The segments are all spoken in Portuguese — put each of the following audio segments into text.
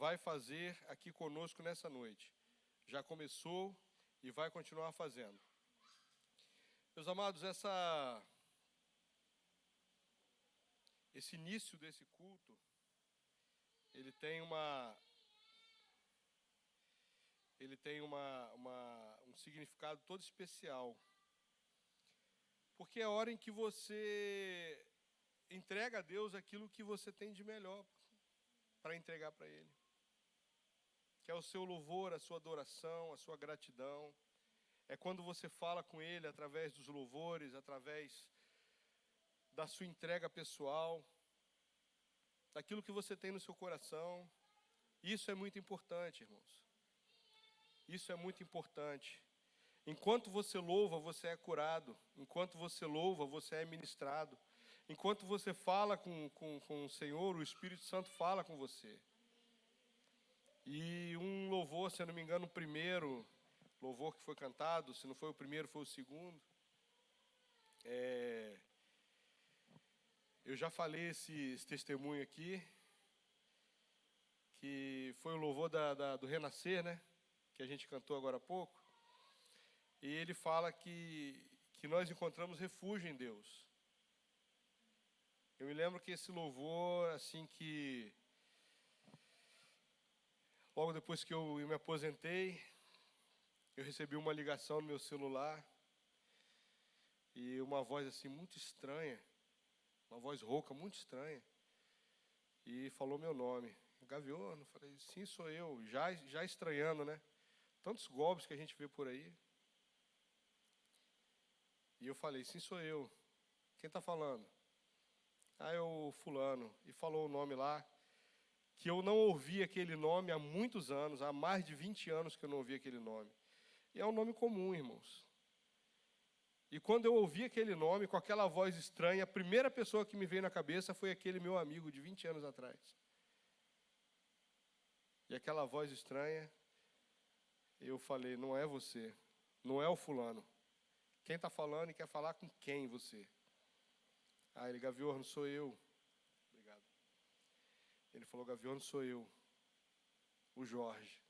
vai fazer aqui conosco nessa noite. Já começou e vai continuar fazendo. Meus amados, esse início desse culto, ele tem um significado todo especial. Porque é a hora em que você entrega a Deus aquilo que você tem de melhor para entregar para Ele. Que é o seu louvor, a sua adoração, a sua gratidão. É quando você fala com Ele através dos louvores, através da sua entrega pessoal, daquilo que você tem no seu coração. Isso é muito importante, irmãos. Isso é muito importante. Enquanto você louva, você é curado. Enquanto você louva, você é ministrado. Enquanto você fala com o Senhor, o Espírito Santo fala com você. E um louvor, se eu não me engano, o primeiro louvor que foi cantado, se não foi o primeiro, foi o segundo. Eu já falei esse testemunho aqui, que foi o louvor do Renascer, né? Que a gente cantou agora há pouco. E ele fala que nós encontramos refúgio em Deus. Eu me lembro que esse louvor, assim que... Logo depois que eu me aposentei, eu recebi uma ligação no meu celular. E uma voz assim muito estranha, uma voz rouca muito estranha. E falou meu nome. Gaviões, eu falei, sim, sou eu. Já estranhando, né? Tantos golpes que a gente vê por aí. E eu falei, sim, sou eu. Quem está falando? É o fulano. E falou o nome lá, que eu não ouvi aquele nome há muitos anos, há mais de 20 anos que eu não ouvi aquele nome. E é um nome comum, irmãos. E quando eu ouvi aquele nome, com aquela voz estranha, a primeira pessoa que me veio na cabeça foi aquele meu amigo de 20 anos atrás. E aquela voz estranha, eu falei, não é você, não é o fulano. Quem está falando e quer falar com quem você? Ah, ele, Gaviões, sou eu. Obrigado. Ele falou, Gaviões, sou eu, o Jorge.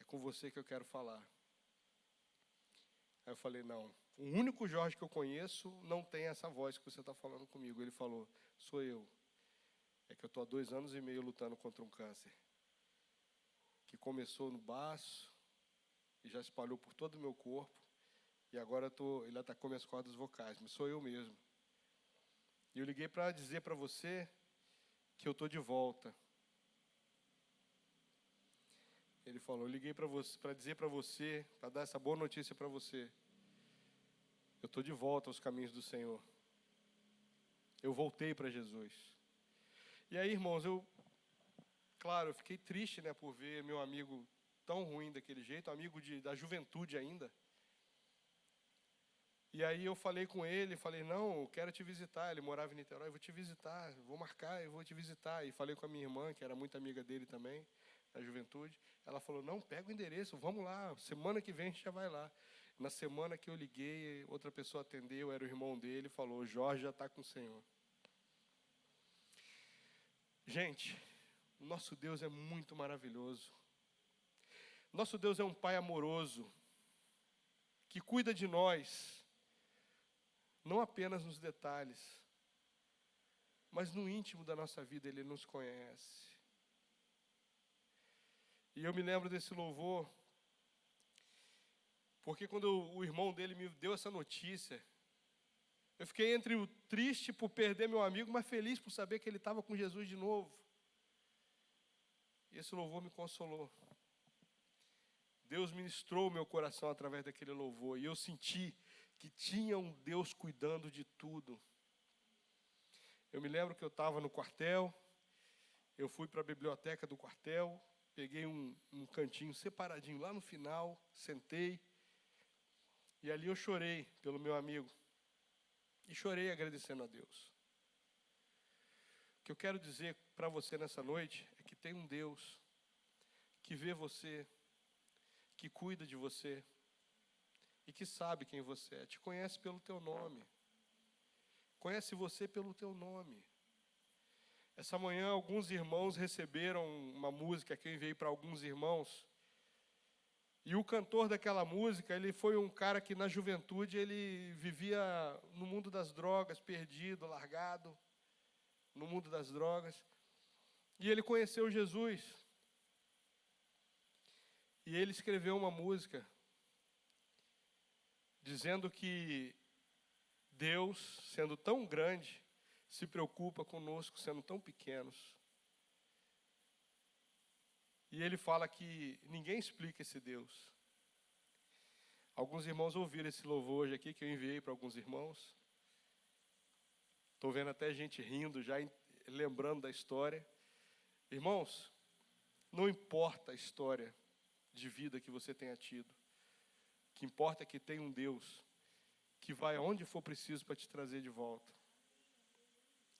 É com você que eu quero falar. Aí eu falei, não, o único Jorge que eu conheço não tem essa voz que você está falando comigo. Ele falou, sou eu. É que eu estou há 2 anos e meio lutando contra um câncer. Que começou no baço e já espalhou por todo o meu corpo. E agora ele atacou minhas cordas vocais, mas sou eu mesmo. E eu liguei para dizer para você que eu estou de volta. Ele falou, eu liguei para dizer para você, para dar essa boa notícia para você. Eu estou de volta aos caminhos do Senhor. Eu voltei para Jesus. E aí, irmãos, claro, eu fiquei triste, né, por ver meu amigo tão ruim daquele jeito, amigo da juventude ainda. E aí eu falei com ele, falei, não, eu quero te visitar. Ele morava em Niterói, eu vou te visitar, vou marcar, eu vou te visitar. E falei com a minha irmã, que era muito amiga dele também, da juventude. Ela falou, não, pega o endereço, vamos lá, semana que vem a gente já vai lá. Na semana que eu liguei, outra pessoa atendeu, era o irmão dele, falou, Jorge já está com o Senhor. Gente, o nosso Deus é muito maravilhoso. Nosso Deus é um Pai amoroso, que cuida de nós, não apenas nos detalhes, mas no íntimo da nossa vida Ele nos conhece. E eu me lembro desse louvor, porque quando o irmão dele me deu essa notícia, eu fiquei entre o triste por perder meu amigo, mas feliz por saber que ele estava com Jesus de novo. E esse louvor me consolou. Deus ministrou o meu coração através daquele louvor. E eu senti que tinha um Deus cuidando de tudo. Eu me lembro que eu estava no quartel. Eu fui para a biblioteca do quartel. Peguei um cantinho separadinho lá no final. Sentei. E ali eu chorei pelo meu amigo. E chorei agradecendo a Deus. O que eu quero dizer para você nessa noite é que tem um Deus que vê você, que cuida de você e que sabe quem você é, te conhece pelo teu nome, conhece você pelo teu nome. Essa manhã, alguns irmãos receberam uma música que eu enviei para alguns irmãos. E o cantor daquela música, ele foi um cara que na juventude ele vivia no mundo das drogas, perdido, largado, no mundo das drogas. E ele conheceu Jesus. E ele escreveu uma música dizendo que Deus, sendo tão grande, se preocupa conosco, sendo tão pequenos. E ele fala que ninguém explica esse Deus. Alguns irmãos ouviram esse louvor hoje aqui, que eu enviei para alguns irmãos. Estou vendo até gente rindo, já lembrando da história. Irmãos, não importa a história de vida que você tenha tido. O que importa é que tem um Deus que vai aonde for preciso para te trazer de volta.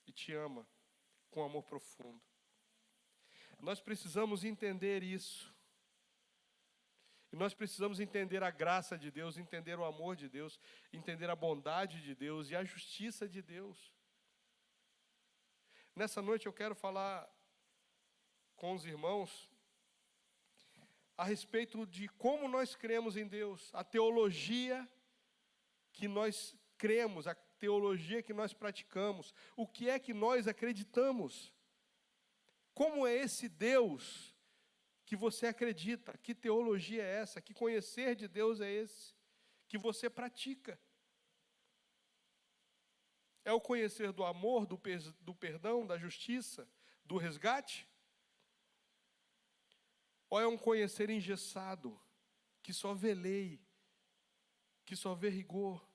E te ama com amor profundo. Nós precisamos entender isso. E nós precisamos entender a graça de Deus, entender o amor de Deus, entender a bondade de Deus e a justiça de Deus. Nessa noite eu quero falar com os irmãos a respeito de como nós cremos em Deus, a teologia que nós cremos, a teologia que nós praticamos, o que é que nós acreditamos. Como é esse Deus que você acredita? Que teologia é essa? Que conhecer de Deus é esse que você pratica? É o conhecer do amor, do perdão, da justiça, do resgate? Ou é um conhecer engessado, que só vê lei, que só vê rigor?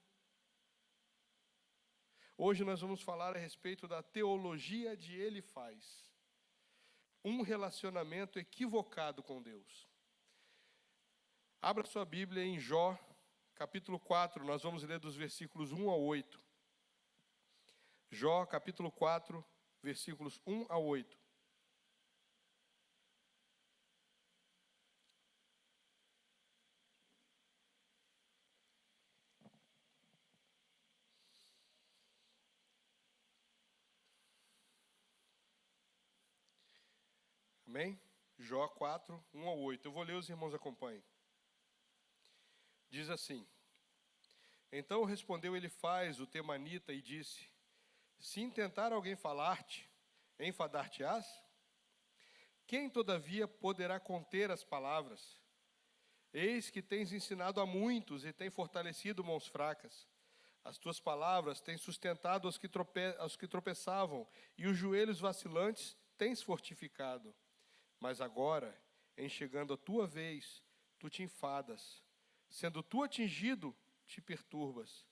Hoje nós vamos falar a respeito da teologia de Ele faz. Um relacionamento equivocado com Deus. Abra sua Bíblia em Jó, capítulo 4, nós vamos ler dos versículos 1 a 8. Jó, capítulo 4, versículos 1 a 8. Amém? Jó 4, 1 a 8. Eu vou ler, os irmãos acompanhem. Diz assim: Então respondeu Elifaz, o temanita, e disse: Se intentar alguém falar-te, enfadar-te-ás? Quem, todavia, poderá conter as palavras? Eis que tens ensinado a muitos e tens fortalecido mãos fracas. As tuas palavras têm sustentado aos que tropeçavam, e os joelhos vacilantes tens fortificado. Mas agora, em chegando a tua vez, tu te enfadas. Sendo tu atingido, te perturbas.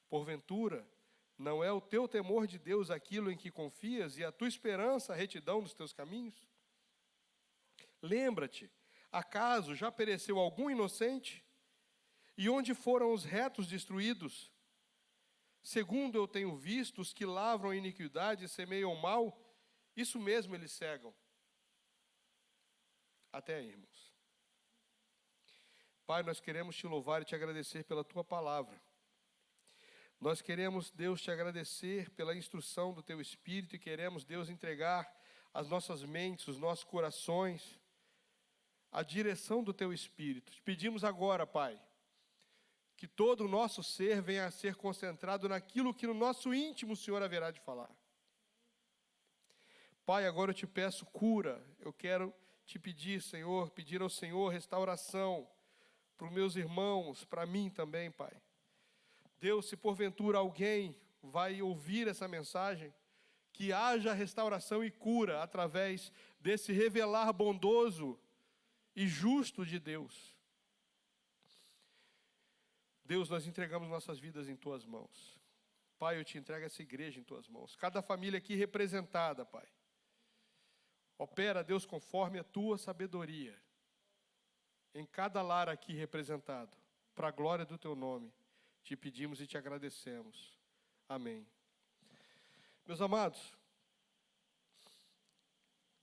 Porventura, não é o teu temor de Deus aquilo em que confias, e a tua esperança a retidão dos teus caminhos? Lembra-te, acaso já pereceu algum inocente? E onde foram os retos destruídos? Segundo eu tenho visto, os que lavram a iniquidade e semeiam o mal, isso mesmo eles cegam. Até aí, irmãos. Pai, nós queremos te louvar e te agradecer pela tua palavra. Nós queremos, Deus, te agradecer pela instrução do teu Espírito e queremos, Deus, entregar as nossas mentes, os nossos corações, a direção do teu Espírito. Te pedimos agora, Pai, que todo o nosso ser venha a ser concentrado naquilo que no nosso íntimo o Senhor haverá de falar. Pai, agora eu te peço cura. Eu quero te pedir, Senhor, pedir ao Senhor restauração para os meus irmãos, para mim também, Pai. Deus, se porventura alguém vai ouvir essa mensagem, que haja restauração e cura através desse revelar bondoso e justo de Deus. Deus, nós entregamos nossas vidas em tuas mãos. Pai, eu te entrego essa igreja em tuas mãos. Cada família aqui representada, Pai. Opera, Deus, conforme a tua sabedoria. Em cada lar aqui representado. Para a glória do teu nome. Te pedimos e te agradecemos. Amém. Meus amados,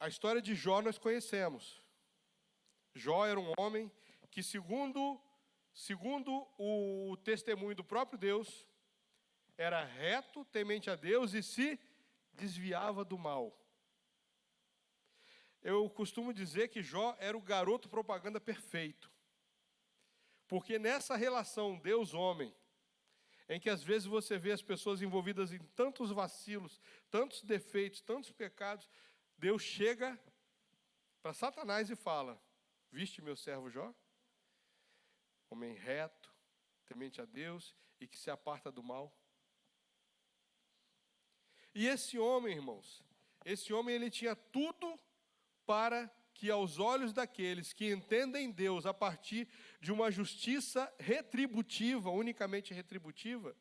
a história de Jó nós conhecemos. Jó era um homem que, segundo o testemunho do próprio Deus, era reto, temente a Deus e se desviava do mal. Eu costumo dizer que Jó era o garoto propaganda perfeito. Porque nessa relação Deus-homem, em que às vezes você vê as pessoas envolvidas em tantos vacilos, tantos defeitos, tantos pecados, Deus chega para Satanás e fala: viste meu servo Jó? Homem reto, temente a Deus e que se aparta do mal. E esse homem, irmãos, ele tinha tudo para que aos olhos daqueles que entendem Deus a partir de uma justiça retributiva, unicamente retributiva,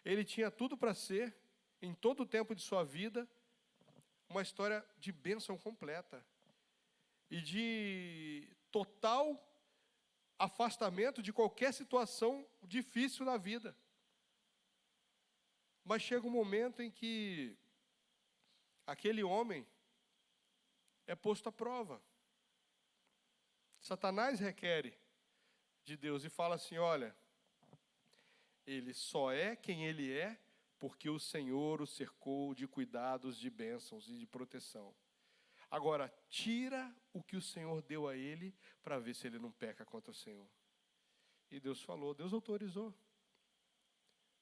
ele tinha tudo para ser, em todo o tempo de sua vida, uma história de bênção completa e de total afastamento de qualquer situação difícil na vida. Mas chega um momento em que aquele homem é posto à prova. Satanás requer de Deus e fala assim: olha, ele só é quem ele é porque o Senhor o cercou de cuidados, de bênçãos e de proteção. Agora, tira o que o Senhor deu a ele para ver se ele não peca contra o Senhor. E Deus falou, Deus autorizou.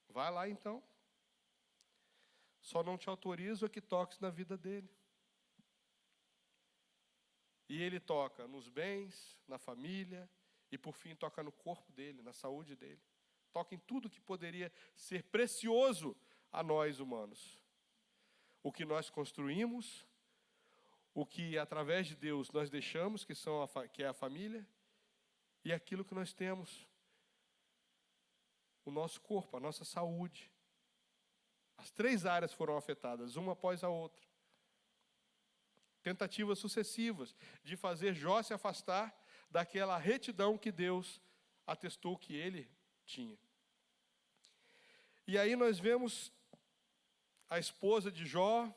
Vai lá então. Só não te autorizo a que toques na vida dele. E ele toca nos bens, na família, e por fim toca no corpo dele, na saúde dele. Toca em tudo que poderia ser precioso a nós humanos. O que nós construímos, o que através de Deus nós deixamos, que é a família, e aquilo que nós temos, o nosso corpo, a nossa saúde. As 3 áreas foram afetadas, uma após a outra. Tentativas sucessivas de fazer Jó se afastar daquela retidão que Deus atestou que ele tinha. E aí nós vemos a esposa de Jó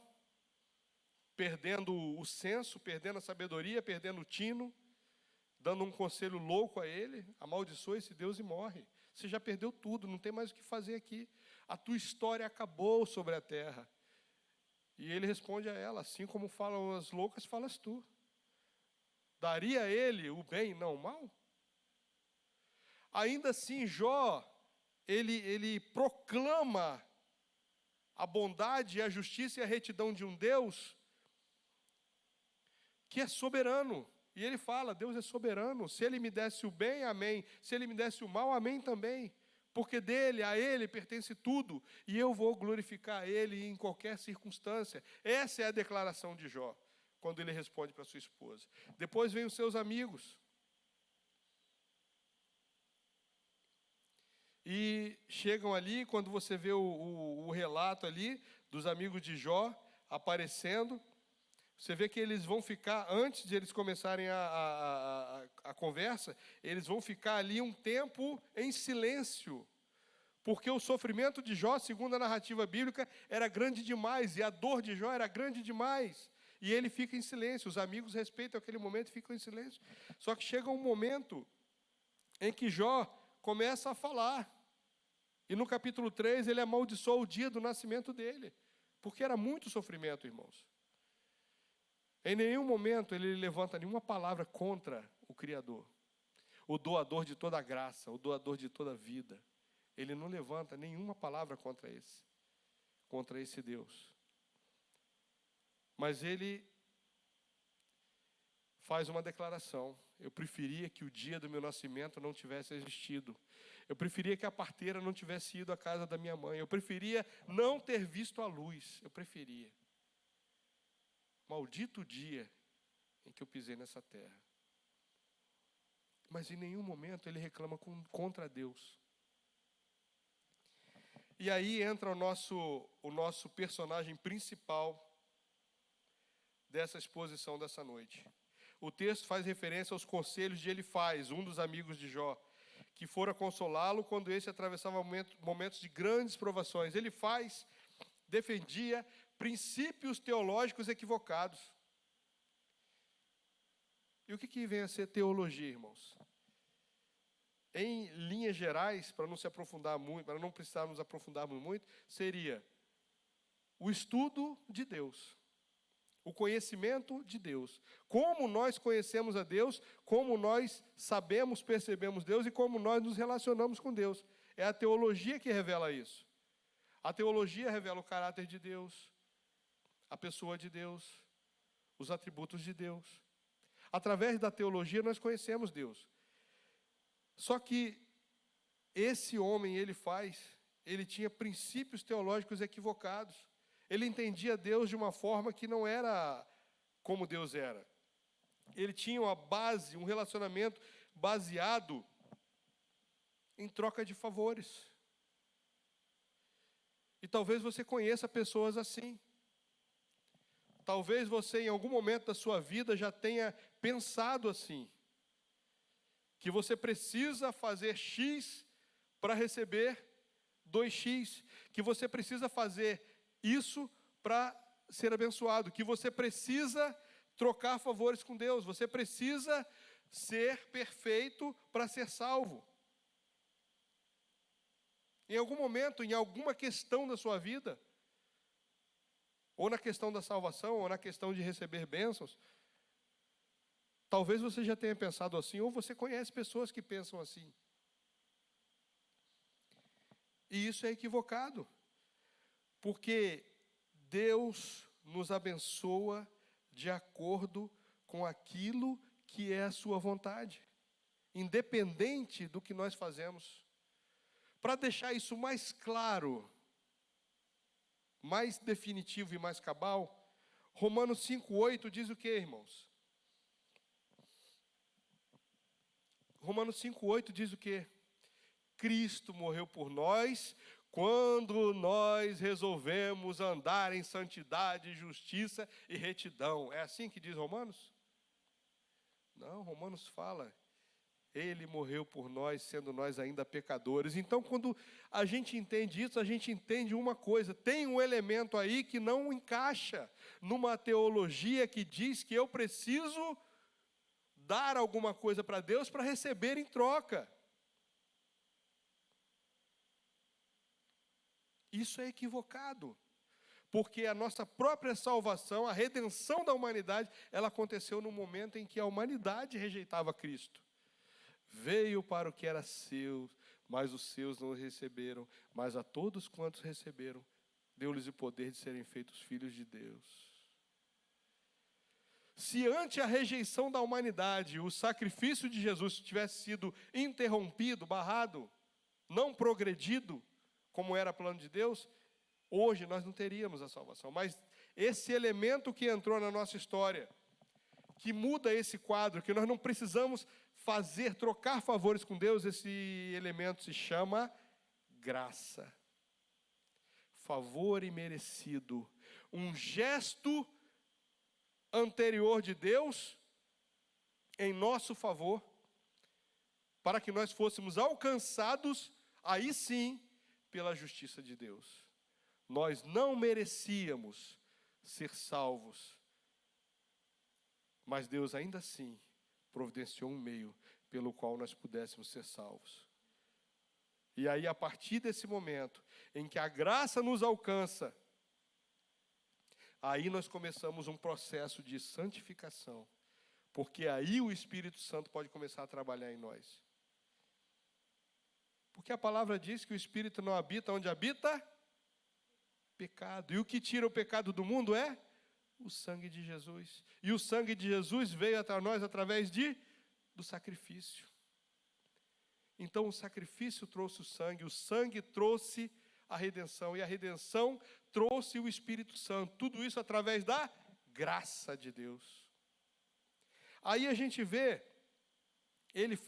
perdendo o senso, perdendo a sabedoria, perdendo o tino, dando um conselho louco a ele: amaldiçoa esse Deus e morre. Você já perdeu tudo, não tem mais o que fazer aqui. A tua história acabou sobre a terra. E ele responde a ela: assim como falam as loucas, falas tu. Daria a ele o bem, não o mal? Ainda assim, Jó, ele proclama a bondade, a justiça e a retidão de um Deus que é soberano. E ele fala, Deus é soberano. Se ele me desse o bem, amém. Se ele me desse o mal, amém também. Porque dele, a ele, pertence tudo. E eu vou glorificar ele em qualquer circunstância. Essa é a declaração de Jó, quando ele responde para sua esposa. Depois vem os seus amigos. E chegam ali, quando você vê o relato ali, dos amigos de Jó aparecendo, você vê que eles vão ficar, antes de eles começarem a conversa, eles vão ficar ali um tempo em silêncio. Porque o sofrimento de Jó, segundo a narrativa bíblica, era grande demais, e a dor de Jó era grande demais. E ele fica em silêncio, os amigos respeitam aquele momento e ficam em silêncio. Só que chega um momento em que Jó começa a falar. E no capítulo 3, ele amaldiçoa o dia do nascimento dele. Porque era muito sofrimento, irmãos. Em nenhum momento ele levanta nenhuma palavra contra o Criador. O doador de toda a graça, o doador de toda a vida. Ele não levanta nenhuma palavra contra esse Deus. Mas ele faz uma declaração: eu preferia que o dia do meu nascimento não tivesse existido. Eu preferia que a parteira não tivesse ido à casa da minha mãe. Eu preferia não ter visto a luz. Eu preferia. Maldito o dia em que eu pisei nessa terra. Mas em nenhum momento ele reclama contra Deus. E aí entra o nosso personagem principal dessa exposição dessa noite. O texto faz referência aos conselhos de Elifaz, um dos amigos de Jó, que fora consolá-lo quando esse atravessava momentos de grandes provações. Elifaz defendia princípios teológicos equivocados. E o que vem a ser teologia, irmãos? Em linhas gerais, para não se aprofundar muito, para não precisar nos aprofundarmos muito, seria o estudo de Deus, O conhecimento de Deus. Como nós conhecemos a Deus, como nós sabemos, percebemos Deus e como nós nos relacionamos com Deus. É a teologia que revela isso. A teologia revela o caráter de Deus, a pessoa de Deus, os atributos de Deus. Através da teologia nós conhecemos Deus. Só que esse homem, ele tinha princípios teológicos equivocados. Ele entendia Deus de uma forma que não era como Deus era. Ele tinha uma base, um relacionamento baseado em troca de favores. E talvez você conheça pessoas assim. Talvez você, em algum momento da sua vida, já tenha pensado assim. Que você precisa fazer X para receber 2x. Que você precisa fazer isso para ser abençoado. Que você precisa trocar favores com Deus. Você precisa ser perfeito para ser salvo. Em algum momento, em alguma questão da sua vida, ou na questão da salvação, ou na questão de receber bênçãos, talvez você já tenha pensado assim, ou você conhece pessoas que pensam assim. E isso é equivocado, porque Deus nos abençoa de acordo com aquilo que é a sua vontade, independente do que nós fazemos. Para deixar isso mais claro, mais definitivo e mais cabal, Romanos 5,8 diz o que, irmãos? Romanos 5,8 diz o que? Cristo morreu por nós quando nós resolvemos andar em santidade, justiça e retidão. É assim que diz Romanos? Não, Romanos fala, Ele morreu por nós, sendo nós ainda pecadores. Então, quando a gente entende isso, a gente entende uma coisa. Tem um elemento aí que não encaixa numa teologia que diz que eu preciso dar alguma coisa para Deus para receber em troca. Isso é equivocado. Porque a nossa própria salvação, a redenção da humanidade, ela aconteceu no momento em que a humanidade rejeitava Cristo. Veio para o que era seu, mas os seus não o receberam. Mas a todos quantos receberam, deu-lhes o poder de serem feitos filhos de Deus. Se ante a rejeição da humanidade, o sacrifício de Jesus tivesse sido interrompido, barrado, não progredido, como era plano de Deus, hoje nós não teríamos a salvação. Mas esse elemento que entrou na nossa história, que muda esse quadro, que nós não precisamos trocar favores com Deus, esse elemento se chama graça. Favor imerecido. Um gesto anterior de Deus em nosso favor, para que nós fôssemos alcançados, aí sim, pela justiça de Deus. Nós não merecíamos ser salvos, mas Deus ainda assim providenciou um meio pelo qual nós pudéssemos ser salvos. E aí, a partir desse momento em que a graça nos alcança, aí nós começamos um processo de santificação, porque aí o Espírito Santo pode começar a trabalhar em nós. Porque a palavra diz que o Espírito não habita onde habita pecado. E o que tira o pecado do mundo é o sangue de Jesus. E o sangue de Jesus veio até nós através do sacrifício. Então o sacrifício trouxe o sangue trouxe a redenção, e a redenção trouxe o Espírito Santo. Tudo isso através da graça de Deus. Aí a gente vê, ele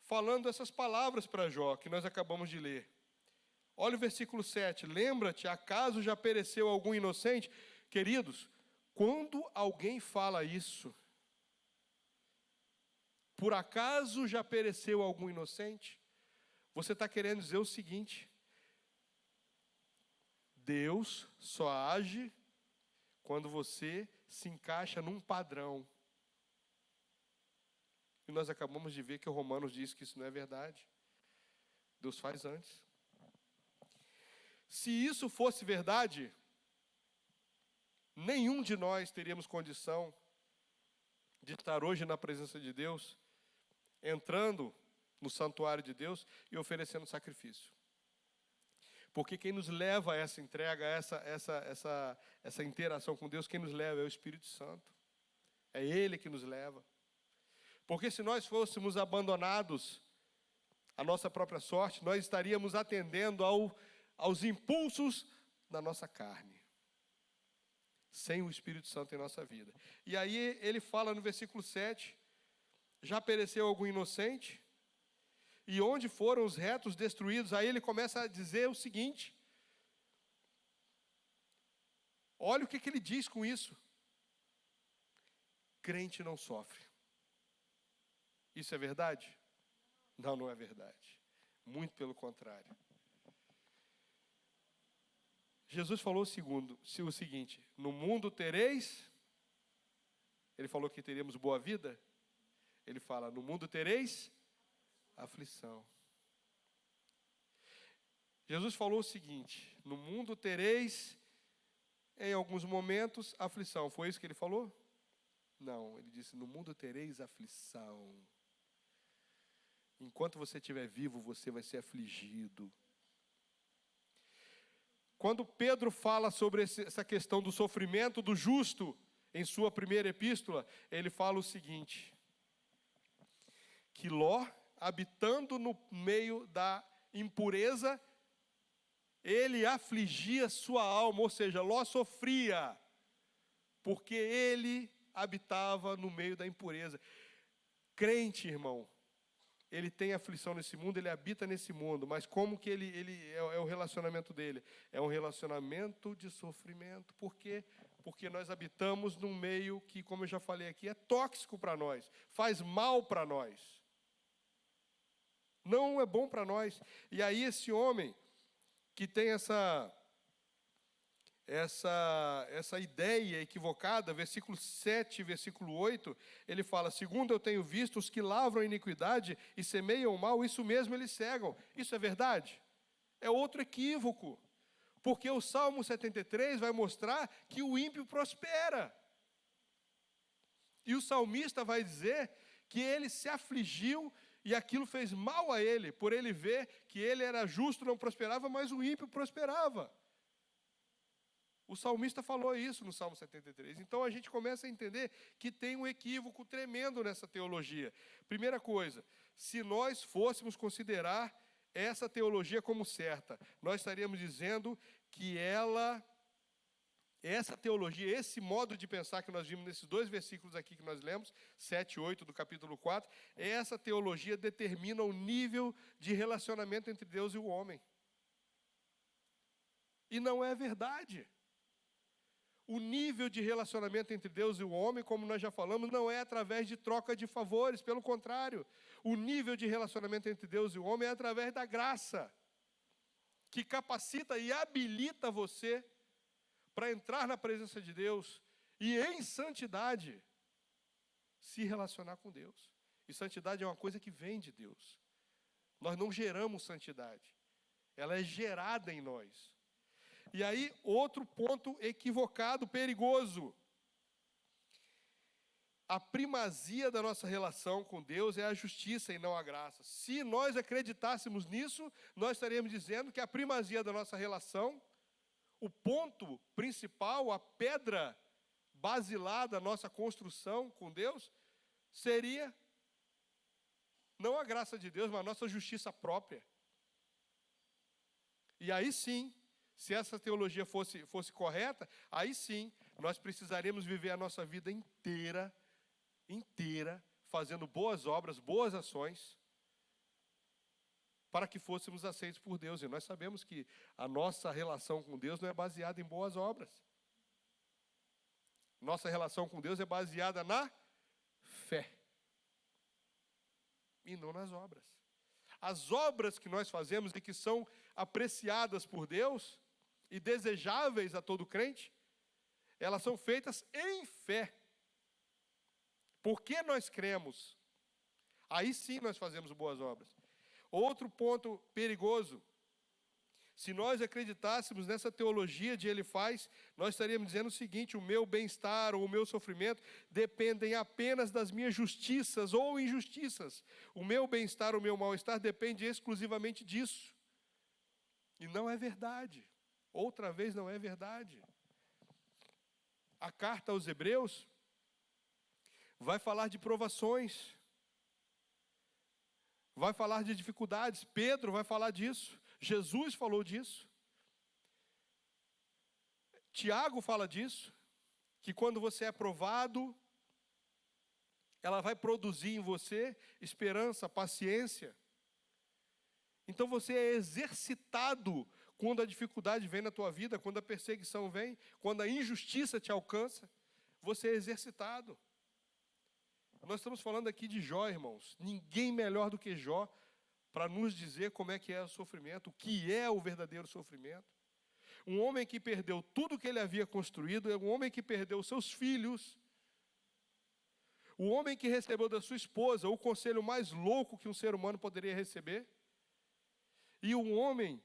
falando essas palavras para Jó, que nós acabamos de ler. Olha o versículo 7. Lembra-te, acaso já pereceu algum inocente? Queridos, quando alguém fala isso, por acaso já pereceu algum inocente? Você está querendo dizer o seguinte: Deus só age quando você se encaixa num padrão. E nós acabamos de ver que o Romanos diz que isso não é verdade. Deus faz antes. Se isso fosse verdade, nenhum de nós teríamos condição de estar hoje na presença de Deus, entrando no santuário de Deus e oferecendo sacrifício. Porque quem nos leva a essa entrega, a essa interação com Deus, quem nos leva é o Espírito Santo. É Ele que nos leva. Porque se nós fôssemos abandonados à nossa própria sorte, nós estaríamos atendendo aos impulsos da nossa carne, sem o Espírito Santo em nossa vida. E aí ele fala no versículo 7, já pereceu algum inocente? E onde foram os retos destruídos? Aí ele começa a dizer o seguinte, olha o que ele diz com isso. Crente não sofre. Isso é verdade? Não, não é verdade. Muito pelo contrário. Jesus falou o seguinte, no mundo tereis, ele falou que teríamos boa vida, ele fala, no mundo tereis aflição. Jesus falou o seguinte, no mundo tereis, em alguns momentos, aflição. Foi isso que ele falou? Não, ele disse, no mundo tereis aflição. Enquanto você estiver vivo, você vai ser afligido. Quando Pedro fala sobre essa questão do sofrimento do justo, em sua primeira epístola, ele fala o seguinte, que Ló, habitando no meio da impureza, ele afligia sua alma, ou seja, Ló sofria, porque ele habitava no meio da impureza. Crente, irmão, ele tem aflição nesse mundo, ele habita nesse mundo, mas como que ele é o relacionamento dele? É um relacionamento de sofrimento. Por quê? Porque nós habitamos num meio que, como eu já falei aqui, é tóxico para nós, faz mal para nós. Não é bom para nós. E aí esse homem que tem essa ideia equivocada, versículo 7, versículo 8, ele fala, segundo eu tenho visto, os que lavram a iniquidade e semeiam o mal, isso mesmo eles cegam. Isso é verdade? É outro equívoco, porque o Salmo 73 vai mostrar que o ímpio prospera. E o salmista vai dizer que ele se afligiu e aquilo fez mal a ele, por ele ver que ele era justo, não prosperava, mas o ímpio prosperava. O salmista falou isso no Salmo 73. Então a gente começa a entender que tem um equívoco tremendo nessa teologia. Primeira coisa, se nós fôssemos considerar essa teologia como certa, nós estaríamos dizendo que essa teologia, esse modo de pensar que nós vimos nesses dois versículos aqui que nós lemos, 7 e 8 do capítulo 4, essa teologia determina o nível de relacionamento entre Deus e o homem. E não é verdade. O nível de relacionamento entre Deus e o homem, como nós já falamos, não é através de troca de favores, pelo contrário. O nível de relacionamento entre Deus e o homem é através da graça, que capacita e habilita você para entrar na presença de Deus e em santidade se relacionar com Deus. E santidade é uma coisa que vem de Deus. Nós não geramos santidade, ela é gerada em nós. E aí, outro ponto equivocado, perigoso. A primazia da nossa relação com Deus é a justiça e não a graça. Se nós acreditássemos nisso, nós estaríamos dizendo que a primazia da nossa relação, o ponto principal, a pedra basilar da nossa construção com Deus, seria não a graça de Deus, mas a nossa justiça própria. E aí sim, se essa teologia fosse correta, aí sim, nós precisaríamos viver a nossa vida inteira, fazendo boas obras, boas ações, para que fôssemos aceitos por Deus. E nós sabemos que a nossa relação com Deus não é baseada em boas obras. Nossa relação com Deus é baseada na fé, e não nas obras. As obras que nós fazemos e que são apreciadas por Deus e desejáveis a todo crente, elas são feitas em fé. Porque nós cremos, aí sim nós fazemos boas obras. Outro ponto perigoso, Se nós acreditássemos nessa teologia de Elifaz, nós estaríamos dizendo o seguinte: o meu bem-estar ou o meu sofrimento dependem apenas das minhas justiças ou injustiças. O meu bem-estar ou o meu mal-estar depende exclusivamente disso. E não é verdade. Outra vez não é verdade. A carta aos Hebreus vai falar de provações, vai falar de dificuldades. Pedro vai falar disso. Jesus falou disso. Tiago fala disso, que quando você é provado, ela vai produzir em você esperança, paciência. Então você é exercitado quando a dificuldade vem na tua vida, quando a perseguição vem, quando a injustiça te alcança, você é exercitado. Nós estamos falando aqui de Jó, irmãos. Ninguém melhor do que Jó para nos dizer como é que é o sofrimento, o que é o verdadeiro sofrimento. Um homem que perdeu tudo que ele havia construído, um homem que perdeu seus filhos, o homem que recebeu da sua esposa o conselho mais louco que um ser humano poderia receber, e um homem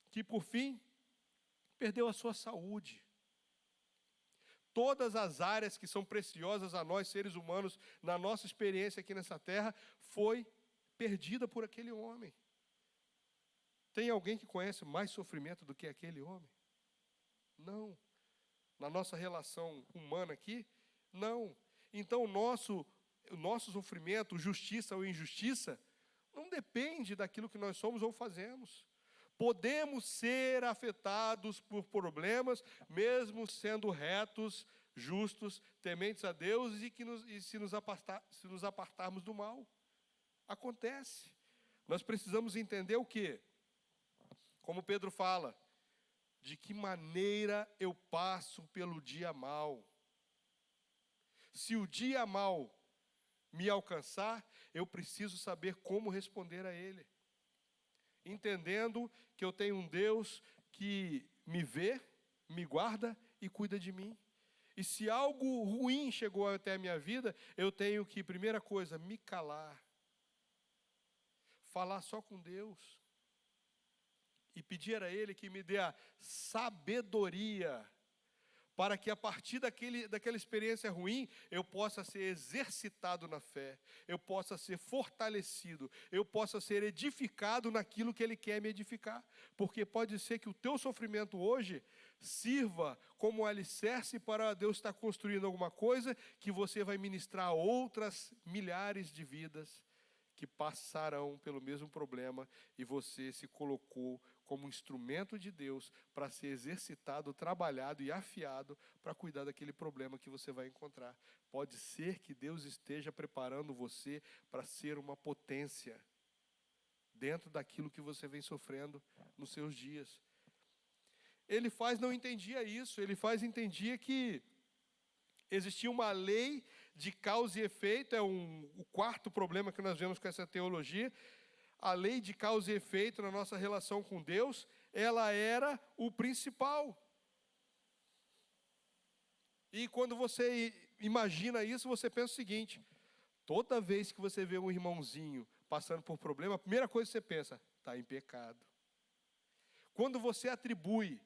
que, por fim, perdeu a sua saúde. Todas as áreas que são preciosas a nós, seres humanos, na nossa experiência aqui nessa terra, foi perdida por aquele homem. Tem alguém que conhece mais sofrimento do que aquele homem? Não. Na nossa relação humana aqui, não. Então o nosso sofrimento, justiça ou injustiça, não depende daquilo que nós somos ou fazemos. Podemos ser afetados por problemas, mesmo sendo retos, justos, tementes a Deus, e se nos apartarmos do mal. Acontece. Nós precisamos entender o quê? Como Pedro fala, de que maneira eu passo pelo dia mau. Se o dia mau me alcançar, eu preciso saber como responder a ele. Entendendo que eu tenho um Deus que me vê, me guarda e cuida de mim. E se algo ruim chegou até a minha vida, eu tenho que, primeira coisa, me calar. Falar só com Deus. E pedir a Ele que me dê a sabedoria, para que a partir daquela experiência ruim, eu possa ser exercitado na fé, eu possa ser fortalecido, eu possa ser edificado naquilo que Ele quer me edificar. Porque pode ser que o teu sofrimento hoje sirva como alicerce para Deus estar construindo alguma coisa que você vai ministrar a outras milhares de vidas que passarão pelo mesmo problema, e você se colocou como instrumento de Deus para ser exercitado, trabalhado e afiado para cuidar daquele problema que você vai encontrar. Pode ser que Deus esteja preparando você para ser uma potência dentro daquilo que você vem sofrendo nos seus dias. Elifaz não entendia isso. Elifaz entendia que existia uma lei de causa e efeito. O quarto problema que nós vemos com essa teologia. A lei de causa e efeito na nossa relação com Deus, ela era o principal. E quando você imagina isso, você pensa o seguinte: toda vez que você vê um irmãozinho passando por problema, a primeira coisa que você pensa, está em pecado. Quando você atribui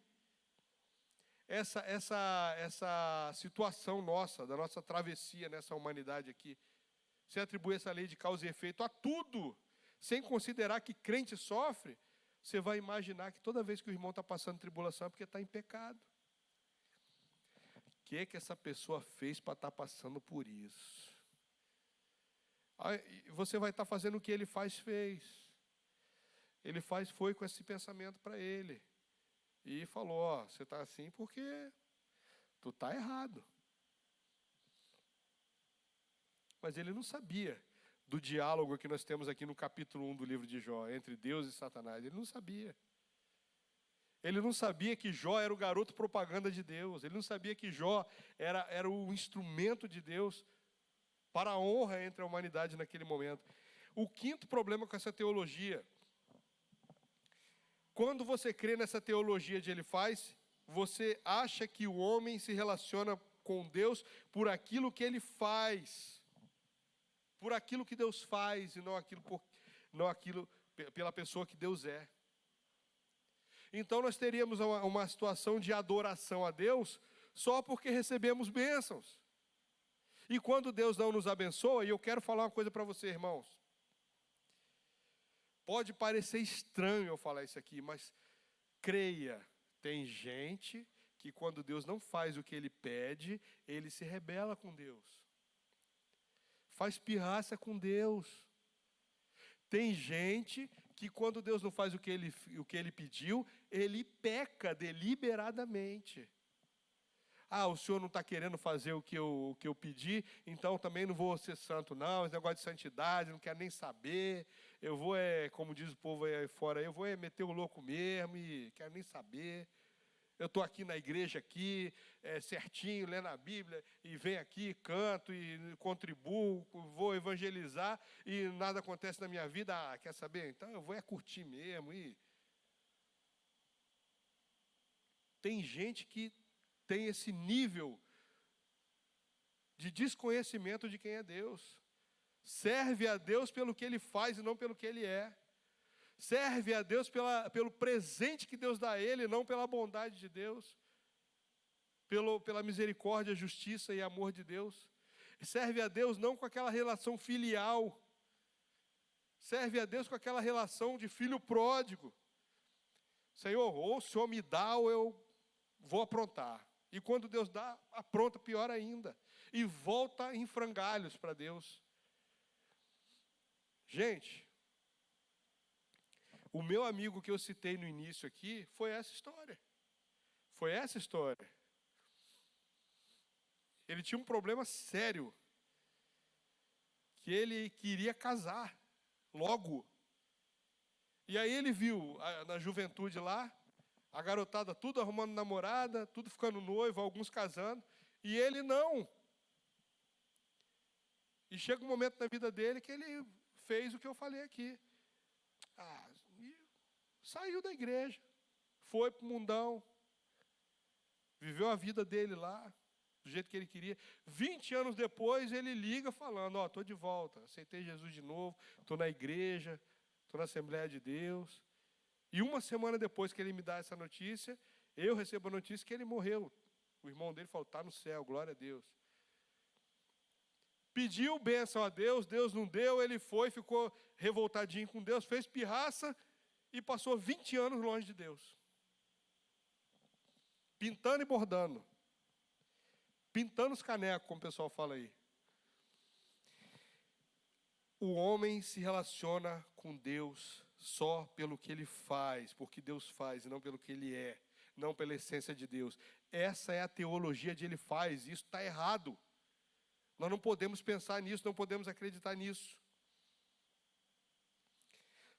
essa situação nossa, da nossa travessia nessa humanidade aqui, você atribui essa lei de causa e efeito a tudo, sem considerar que crente sofre, você vai imaginar que toda vez que o irmão está passando tribulação é porque está em pecado. O que é que essa pessoa fez para estar passando por isso? Aí você vai estar fazendo o que Elifaz fez. Elifaz foi com esse pensamento para ele. E falou, ó, você está assim porque tu está errado. Mas ele não sabia do diálogo que nós temos aqui no capítulo 1 do livro de Jó, entre Deus e Satanás. Ele não sabia. Ele não sabia que Jó era o garoto propaganda de Deus. Ele não sabia que Jó era o instrumento de Deus para a honra entre a humanidade naquele momento. O quinto problema com essa teologia: quando você crê nessa teologia de Elifaz, você acha que o homem se relaciona com Deus por aquilo que ele faz. Por aquilo que Deus faz e não aquilo pela pessoa que Deus é. Então nós teríamos uma situação de adoração a Deus só porque recebemos bênçãos. E quando Deus não nos abençoa, e eu quero falar uma coisa para você, irmãos. Pode parecer estranho eu falar isso aqui, mas creia, tem gente que quando Deus não faz o que ele pede, ele se rebela com Deus. Faz pirraça com Deus. Tem gente que quando Deus não faz o que ele pediu, ele peca deliberadamente. Ah, o senhor não está querendo fazer o que eu pedi, então também não vou ser santo não, esse negócio de santidade, não quero nem saber, eu vou, como diz o povo aí fora, eu vou meter o louco mesmo e quero nem saber. Eu estou aqui na igreja, aqui, certinho, lendo a Bíblia, e venho aqui, canto e contribuo, vou evangelizar, e nada acontece na minha vida. Ah, quer saber? Então eu vou curtir mesmo. E tem gente que tem esse nível de desconhecimento de quem é Deus. Serve a Deus pelo que Ele faz e não pelo que Ele é. Serve a Deus pelo presente que Deus dá a ele, não pela bondade de Deus, pela misericórdia, justiça e amor de Deus. Serve a Deus não com aquela relação filial, serve a Deus com aquela relação de filho pródigo. Senhor, ou o Senhor me dá ou eu vou aprontar. E quando Deus dá, apronta pior ainda. E volta em frangalhos para Deus. Gente, o meu amigo que eu citei no início aqui, foi essa história. Foi essa história. Ele tinha um problema sério. Que ele queria casar, logo. E aí ele viu, na juventude lá, a garotada tudo arrumando namorada, tudo ficando noivo, alguns casando. E ele não. E chega um momento na vida dele que ele fez o que eu falei aqui. Saiu da igreja, foi para o mundão, viveu a vida dele lá, do jeito que ele queria. 20 anos depois, ele liga falando, estou de volta, aceitei Jesus de novo, estou na igreja, estou na Assembleia de Deus. E uma semana depois que ele me dá essa notícia, eu recebo a notícia que ele morreu. O irmão dele falou, está no céu, glória a Deus. Pediu bênção a Deus, Deus não deu, ele foi, ficou revoltadinho com Deus, fez pirraça, e passou 20 anos longe de Deus. Pintando e bordando. Pintando os canecos, como o pessoal fala aí. O homem se relaciona com Deus só pelo que ele faz, porque Deus faz, e não pelo que ele é, não pela essência de Deus. Essa é a teologia de ele faz, e isso está errado. Nós não podemos pensar nisso, não podemos acreditar nisso.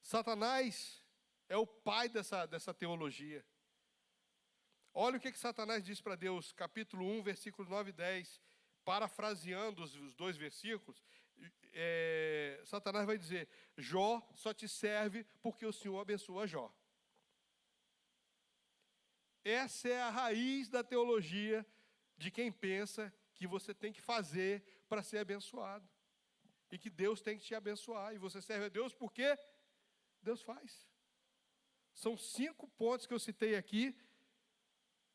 Satanás é o pai dessa teologia. Olha o que Satanás diz para Deus, capítulo 1, versículos 9 e 10. Parafraseando os dois versículos, Satanás vai dizer, Jó só te serve porque o Senhor abençoa Jó. Essa é a raiz da teologia de quem pensa que você tem que fazer para ser abençoado. E que Deus tem que te abençoar. E você serve a Deus porque Deus faz. São 5 pontos que eu citei aqui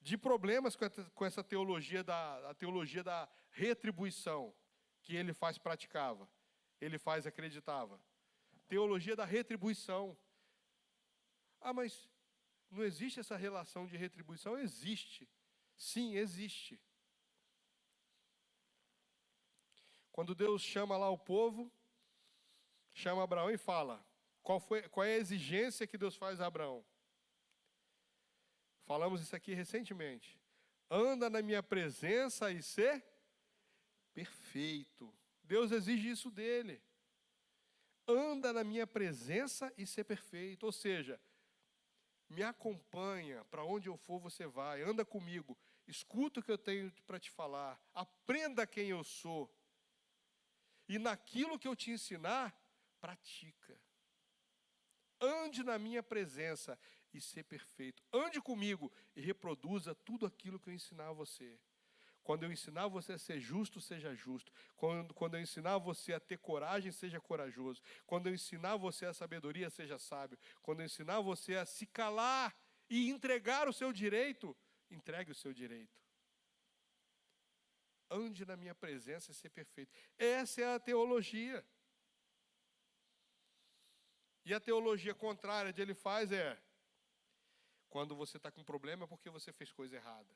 de problemas com essa teologia a teologia da retribuição que ele praticava, ele acreditava. Teologia da retribuição. Mas não existe essa relação de retribuição? Existe. Sim, existe. Quando Deus chama lá o povo, chama Abraão e fala, qual é a exigência que Deus faz a Abraão? Falamos isso aqui recentemente. Anda na minha presença e ser perfeito. Deus exige isso dele. Anda na minha presença e ser perfeito. Ou seja, me acompanha, para onde eu for você vai, anda comigo, escuta o que eu tenho para te falar, aprenda quem eu sou. E naquilo que eu te ensinar, pratica. Ande na minha presença e ser perfeito. Ande comigo e reproduza tudo aquilo que eu ensinar a você. Quando eu ensinar você a ser justo, seja justo. Quando eu ensinar você a ter coragem, seja corajoso. Quando eu ensinar você a sabedoria, seja sábio. Quando eu ensinar você a se calar e entregar o seu direito, entregue o seu direito. Ande na minha presença e ser perfeito. Essa é a teologia. E a teologia contrária de ele faz é, quando você está com problema é porque você fez coisa errada.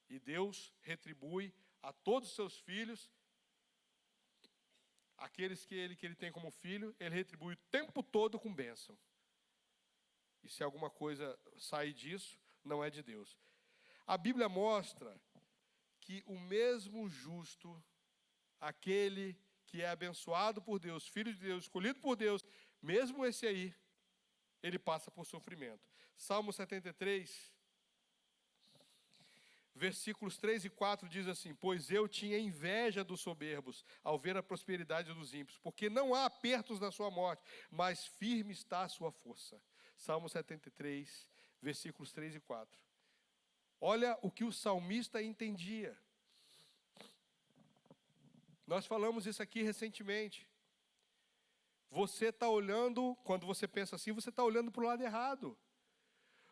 E Deus retribui a todos os seus filhos, aqueles que ele tem como filho, ele retribui o tempo todo com bênção. E se alguma coisa sair disso, não é de Deus. A Bíblia mostra que o mesmo justo, aquele que é abençoado por Deus, filho de Deus, escolhido por Deus, mesmo esse aí, ele passa por sofrimento. Salmo 73, versículos 3 e 4 diz assim: pois eu tinha inveja dos soberbos ao ver a prosperidade dos ímpios, porque não há apertos na sua morte, mas firme está a sua força. Salmo 73, versículos 3 e 4. Olha o que o salmista entendia. Nós falamos isso aqui recentemente. Você está olhando, quando você pensa assim, você está olhando para o lado errado.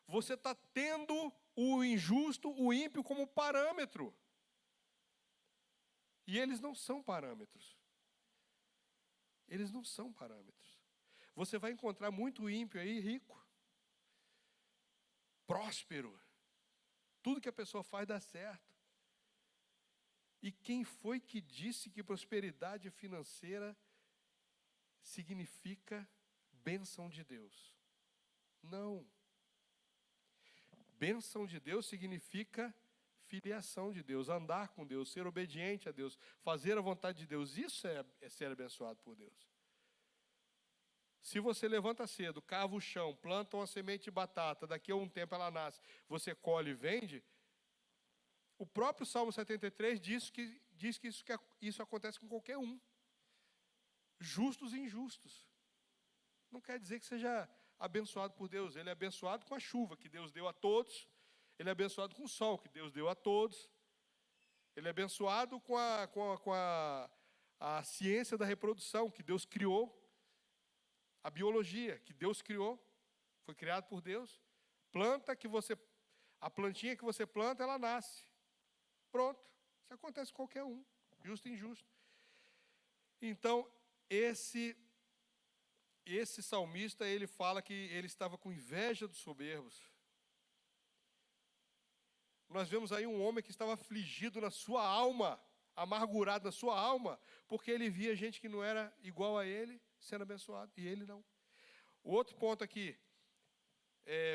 Você está tendo o injusto, o ímpio como parâmetro. E eles não são parâmetros. Eles não são parâmetros. Você vai encontrar muito ímpio aí, rico, próspero. Tudo que a pessoa faz dá certo. E quem foi que disse que prosperidade financeira significa bênção de Deus? Não. Bênção de Deus significa filiação de Deus, andar com Deus, ser obediente a Deus, fazer a vontade de Deus. Isso é ser abençoado por Deus. Se você levanta cedo, cava o chão, planta uma semente de batata, daqui a um tempo ela nasce, você colhe e vende, o próprio Salmo 73 diz que isso acontece com qualquer um. Justos e injustos. Não quer dizer que seja abençoado por Deus. Ele é abençoado com a chuva que Deus deu a todos. Ele é abençoado com o sol que Deus deu a todos. Ele é abençoado com a ciência da reprodução que Deus criou. A biologia que Deus criou. Foi criado por Deus. A plantinha que você planta, ela nasce. Pronto. Isso acontece com qualquer um. Justo e injusto. Então, esse salmista, ele fala que ele estava com inveja dos soberbos. Nós vemos aí um homem que estava afligido na sua alma, amargurado na sua alma, porque ele via gente que não era igual a ele sendo abençoado, e ele não. O outro ponto aqui,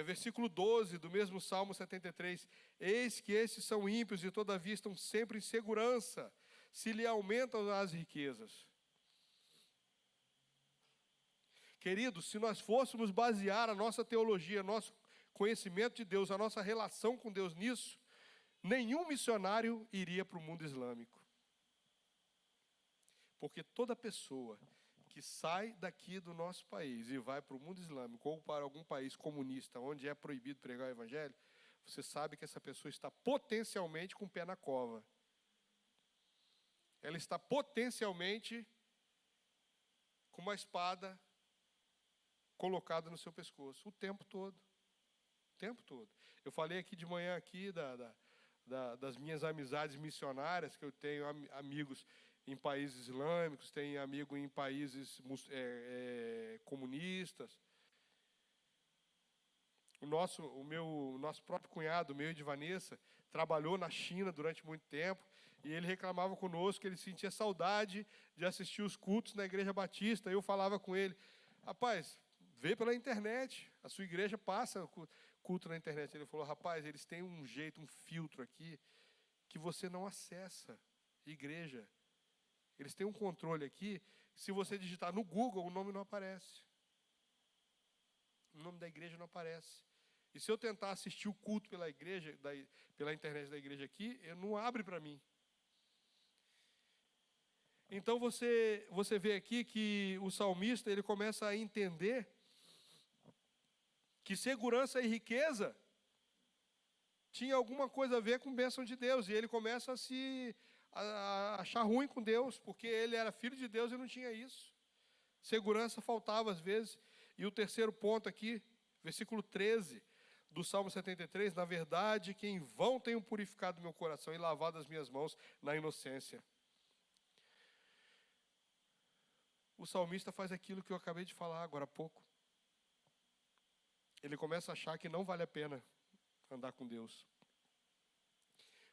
versículo 12 do mesmo Salmo 73. Eis que esses são ímpios e todavia estão sempre em segurança, se lhe aumentam as riquezas. Queridos, se nós fôssemos basear a nossa teologia, nosso conhecimento de Deus, a nossa relação com Deus nisso, nenhum missionário iria para o mundo islâmico. Porque toda pessoa que sai daqui do nosso país e vai para o mundo islâmico ou para algum país comunista, onde é proibido pregar o evangelho, você sabe que essa pessoa está potencialmente com o pé na cova. Ela está potencialmente com uma espada colocada no seu pescoço, o tempo todo. O tempo todo. Eu falei aqui de manhã aqui das minhas amizades missionárias, que eu tenho amigos em países islâmicos, tenho amigo em países comunistas. O nosso próprio cunhado, meu e de Vanessa, trabalhou na China durante muito tempo, e ele reclamava conosco que ele sentia saudade de assistir os cultos na Igreja Batista. Eu falava com ele: rapaz, vê pela internet, a sua igreja passa culto na internet. Ele falou: rapaz, eles têm um jeito, um filtro aqui, que você não acessa igreja. Eles têm um controle aqui, se você digitar no Google, o nome não aparece. O nome da igreja não aparece. E se eu tentar assistir o culto pela igreja, pela internet da igreja aqui, não abre para mim. Então você vê aqui que o salmista, ele começa a entender que segurança e riqueza tinha alguma coisa a ver com bênção de Deus. E ele começa a achar ruim com Deus, porque ele era filho de Deus e não tinha isso. Segurança faltava às vezes. E o terceiro ponto aqui, versículo 13. do Salmo 73, na verdade, que em vão tenho purificado meu coração e lavado as minhas mãos na inocência. O salmista faz aquilo que eu acabei de falar agora há pouco. Ele começa a achar que não vale a pena andar com Deus.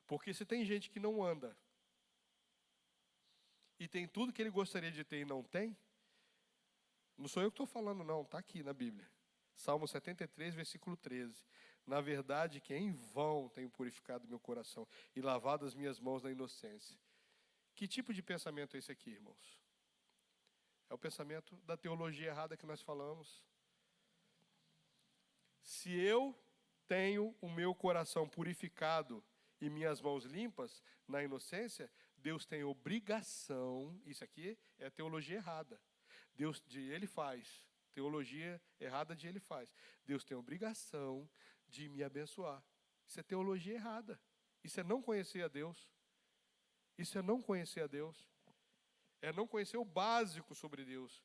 Porque se tem gente que não anda, e tem tudo que ele gostaria de ter e não tem, não sou eu que estou falando não, está aqui na Bíblia. Salmo 73, versículo 13. Na verdade, que em vão tenho purificado meu coração e lavado as minhas mãos na inocência. Que tipo de pensamento é esse aqui, irmãos? É o pensamento da teologia errada que nós falamos. Se eu tenho o meu coração purificado e minhas mãos limpas na inocência, Deus tem obrigação, isso aqui é a teologia errada. Deus, ele faz. Teologia errada de ele faz. Deus tem obrigação de me abençoar. Isso é teologia errada. Isso é não conhecer a Deus. Isso é não conhecer a Deus. É não conhecer o básico sobre Deus.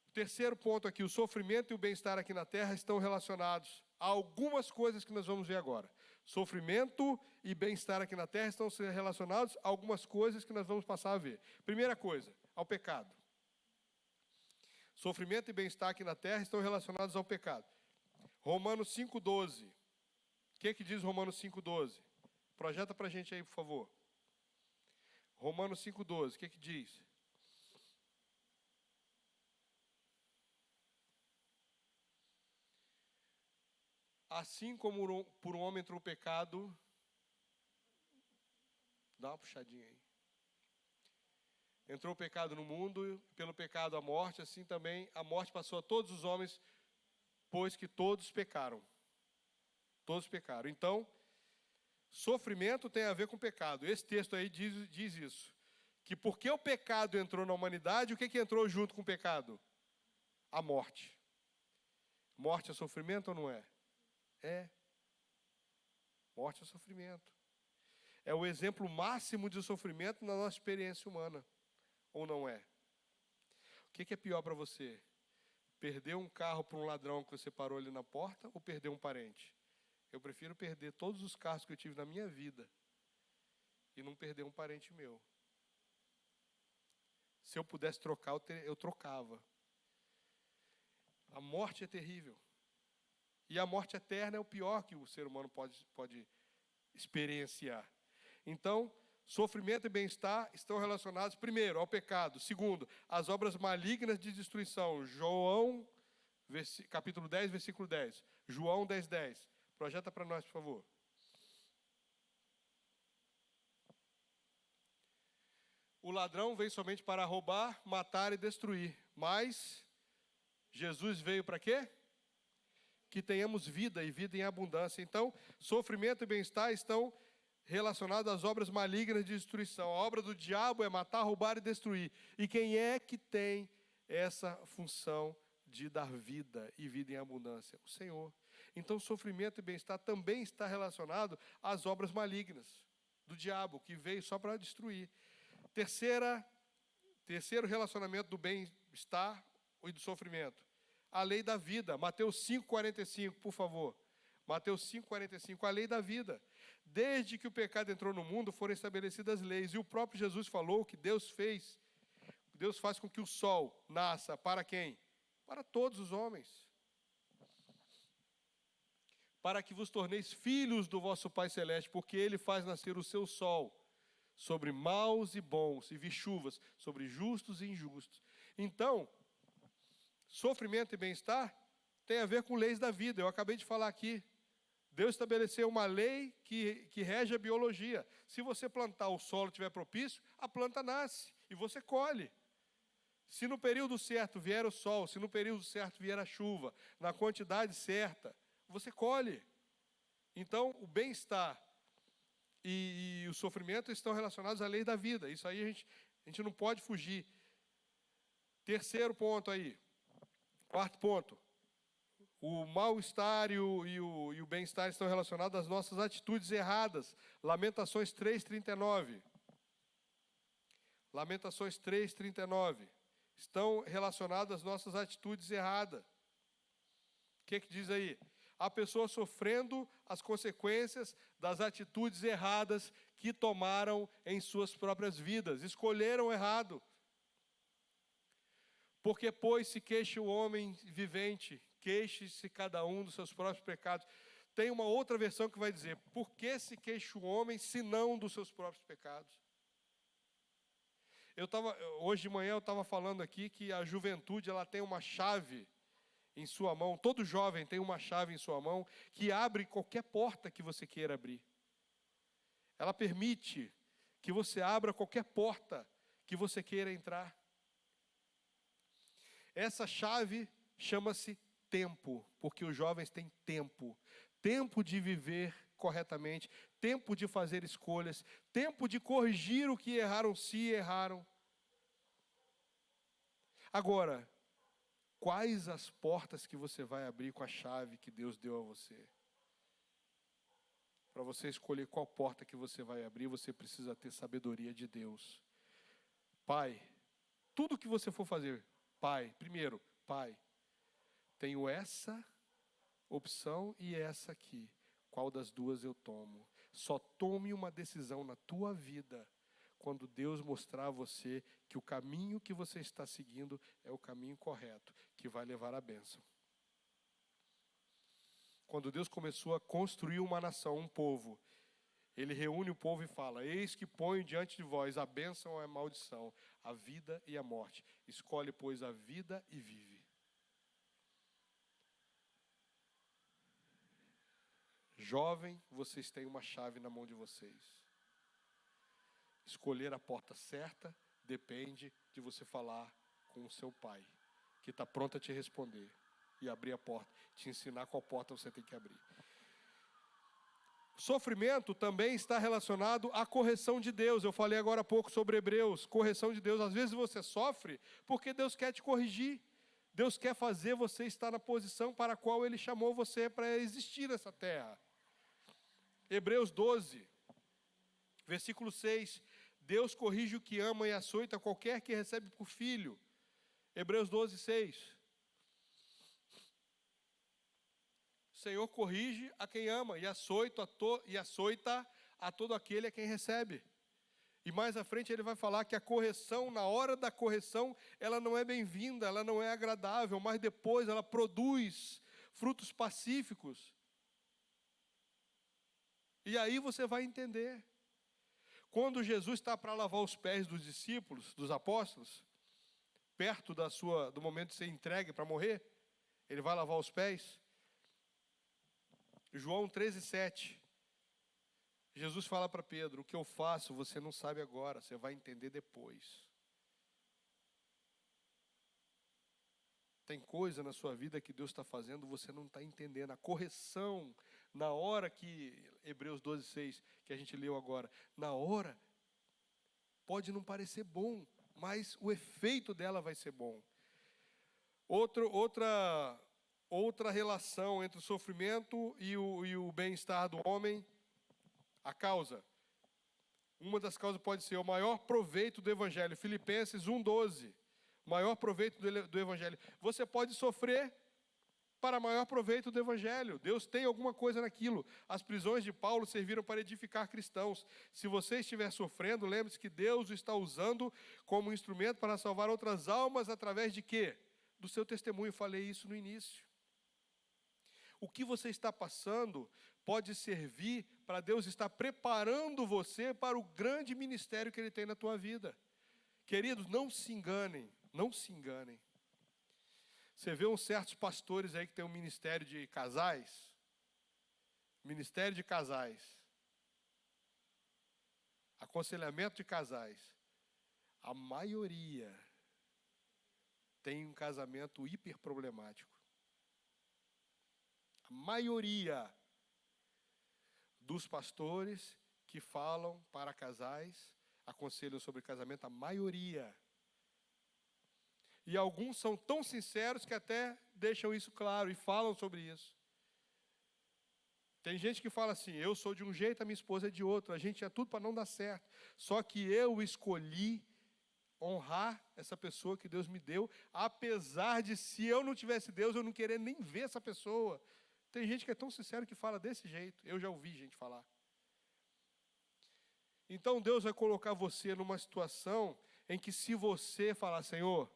O terceiro ponto aqui, o sofrimento e o bem-estar aqui na terra estão relacionados a algumas coisas que nós vamos ver agora. Sofrimento e bem-estar aqui na terra estão relacionados a algumas coisas que nós vamos passar a ver. Primeira coisa, ao pecado. Sofrimento e bem-estar aqui na terra estão relacionados ao pecado. Romanos 5,12. O que diz Romanos 5,12? Projeta para a gente aí, por favor. Romanos 5,12, o que diz? Assim como por um homem entrou o pecado, dá uma puxadinha aí. Entrou o pecado no mundo, pelo pecado a morte, assim também a morte passou a todos os homens, pois que todos pecaram. Todos pecaram. Então, sofrimento tem a ver com pecado. Esse texto aí diz isso. Que porque o pecado entrou na humanidade, o que entrou junto com o pecado? A morte. Morte é sofrimento ou não é? É. Morte é sofrimento. É o exemplo máximo de sofrimento na nossa experiência humana. Ou não é? O que é pior para você? Perder um carro para um ladrão que você parou ali na porta ou perder um parente? Eu prefiro perder todos os carros que eu tive na minha vida e não perder um parente meu. Se eu pudesse trocar, eu trocava. A morte é terrível. E a morte eterna é o pior que o ser humano pode experienciar. Então, sofrimento e bem-estar estão relacionados, primeiro, ao pecado. Segundo, às obras malignas de destruição. João, capítulo 10, versículo 10. João 10, 10. Projeta para nós, por favor. O ladrão veio somente para roubar, matar e destruir. Mas Jesus veio para quê? Que tenhamos vida e vida em abundância. Então, sofrimento e bem-estar estão relacionados às obras malignas de destruição. A obra do diabo é matar, roubar e destruir. E quem é que tem essa função de dar vida e vida em abundância? O Senhor. Então, sofrimento e bem-estar também está relacionado às obras malignas do diabo, que veio só para destruir. Terceiro relacionamento do bem-estar e do sofrimento. A lei da vida. Mateus 5,45, por favor. Mateus 5,45, a lei da vida. Desde que o pecado entrou no mundo, foram estabelecidas leis. E o próprio Jesus falou que Deus faz com que o sol nasça para quem? Para todos os homens. Para que vos torneis filhos do vosso Pai Celeste, porque Ele faz nascer o seu sol sobre maus e bons, e vir chuvas sobre justos e injustos. Então, sofrimento e bem-estar tem a ver com leis da vida. Eu acabei de falar aqui. Deus estabeleceu uma lei que rege a biologia. Se você plantar, o solo estiver propício, a planta nasce e você colhe. Se no período certo vier o sol, se no período certo vier a chuva, na quantidade certa, você colhe. Então, o bem-estar e o sofrimento estão relacionados à lei da vida. Isso aí a gente não pode fugir. Terceiro ponto aí. Quarto ponto. O mal-estar e o bem-estar estão relacionados às nossas atitudes erradas. Lamentações 3,39. Lamentações 3,39. Estão relacionadas às nossas atitudes erradas. O que diz aí? Há pessoas sofrendo as consequências das atitudes erradas que tomaram em suas próprias vidas. Escolheram errado. Porque, pois, se queixa o homem vivente, queixe-se cada um dos seus próprios pecados. Tem uma outra versão que vai dizer, por que se queixa o homem, se não dos seus próprios pecados? Hoje de manhã eu estava falando aqui que a juventude ela tem uma chave em sua mão. Todo jovem tem uma chave em sua mão que abre qualquer porta que você queira abrir. Ela permite que você abra qualquer porta que você queira entrar. Essa chave chama-se tempo, porque os jovens têm tempo. Tempo de viver corretamente, tempo de fazer escolhas, tempo de corrigir o que erraram, se erraram. Agora, quais as portas que você vai abrir com a chave que Deus deu a você? Para você escolher qual porta que você vai abrir, você precisa ter sabedoria de Deus. Pai, tudo que você for fazer, Pai, primeiro, Pai, tenho essa opção e essa aqui. Qual das duas eu tomo? Só tome uma decisão na tua vida quando Deus mostrar a você que o caminho que você está seguindo é o caminho correto, que vai levar à bênção. Quando Deus começou a construir uma nação, um povo, Ele reúne o povo e fala, eis que ponho diante de vós a bênção ou a maldição, a vida e a morte. Escolhe, pois, a vida e vive. Jovem, vocês têm uma chave na mão de vocês. Escolher a porta certa depende de você falar com o seu pai, que está pronto a te responder e abrir a porta, te ensinar qual porta você tem que abrir. Sofrimento também está relacionado à correção de Deus. Eu falei agora há pouco sobre Hebreus, correção de Deus. Às vezes você sofre porque Deus quer te corrigir. Deus quer fazer você estar na posição para a qual Ele chamou você para existir nessa terra. Hebreus 12, versículo 6. Deus corrige o que ama e açoita qualquer que recebe por filho. Hebreus 12, 6. O Senhor corrige a quem ama e açoita a todo aquele a quem recebe. E mais à frente ele vai falar que a correção, na hora da correção, ela não é bem-vinda, ela não é agradável, mas depois ela produz frutos pacíficos. E aí você vai entender. Quando Jesus está para lavar os pés dos discípulos, dos apóstolos, perto do momento de ser entregue para morrer, ele vai lavar os pés. João 13, 7. Jesus fala para Pedro, o que eu faço você não sabe agora, você vai entender depois. Tem coisa na sua vida que Deus está fazendo, você não está entendendo. A correção, na hora que, Hebreus 12, 6, que a gente leu agora, na hora, pode não parecer bom, mas o efeito dela vai ser bom. Outra relação entre o sofrimento e o bem-estar do homem, a causa. Uma das causas pode ser o maior proveito do Evangelho. Filipenses 1,12. O maior proveito do Evangelho. Você pode sofrer para maior proveito do Evangelho. Deus tem alguma coisa naquilo. As prisões de Paulo serviram para edificar cristãos. Se você estiver sofrendo, lembre-se que Deus o está usando como instrumento para salvar outras almas através de quê? Do seu testemunho. Eu falei isso no início. O que você está passando pode servir para Deus estar preparando você para o grande ministério que Ele tem na tua vida. Queridos, não se enganem, não se enganem. Você vê uns certos pastores aí que tem um ministério de casais, ministério de casais, aconselhamento de casais. A maioria tem um casamento hiper problemático. A maioria dos pastores que falam para casais, aconselham sobre casamento, a maioria. E alguns são tão sinceros que até deixam isso claro e falam sobre isso. Tem gente que fala assim, eu sou de um jeito, a minha esposa é de outro, a gente é tudo para não dar certo. Só que eu escolhi honrar essa pessoa que Deus me deu, apesar de, se eu não tivesse Deus, eu não querer nem ver essa pessoa. Tem gente que é tão sincero que fala desse jeito. Eu já ouvi gente falar. Então Deus vai colocar você numa situação em que, se você falar, Senhor,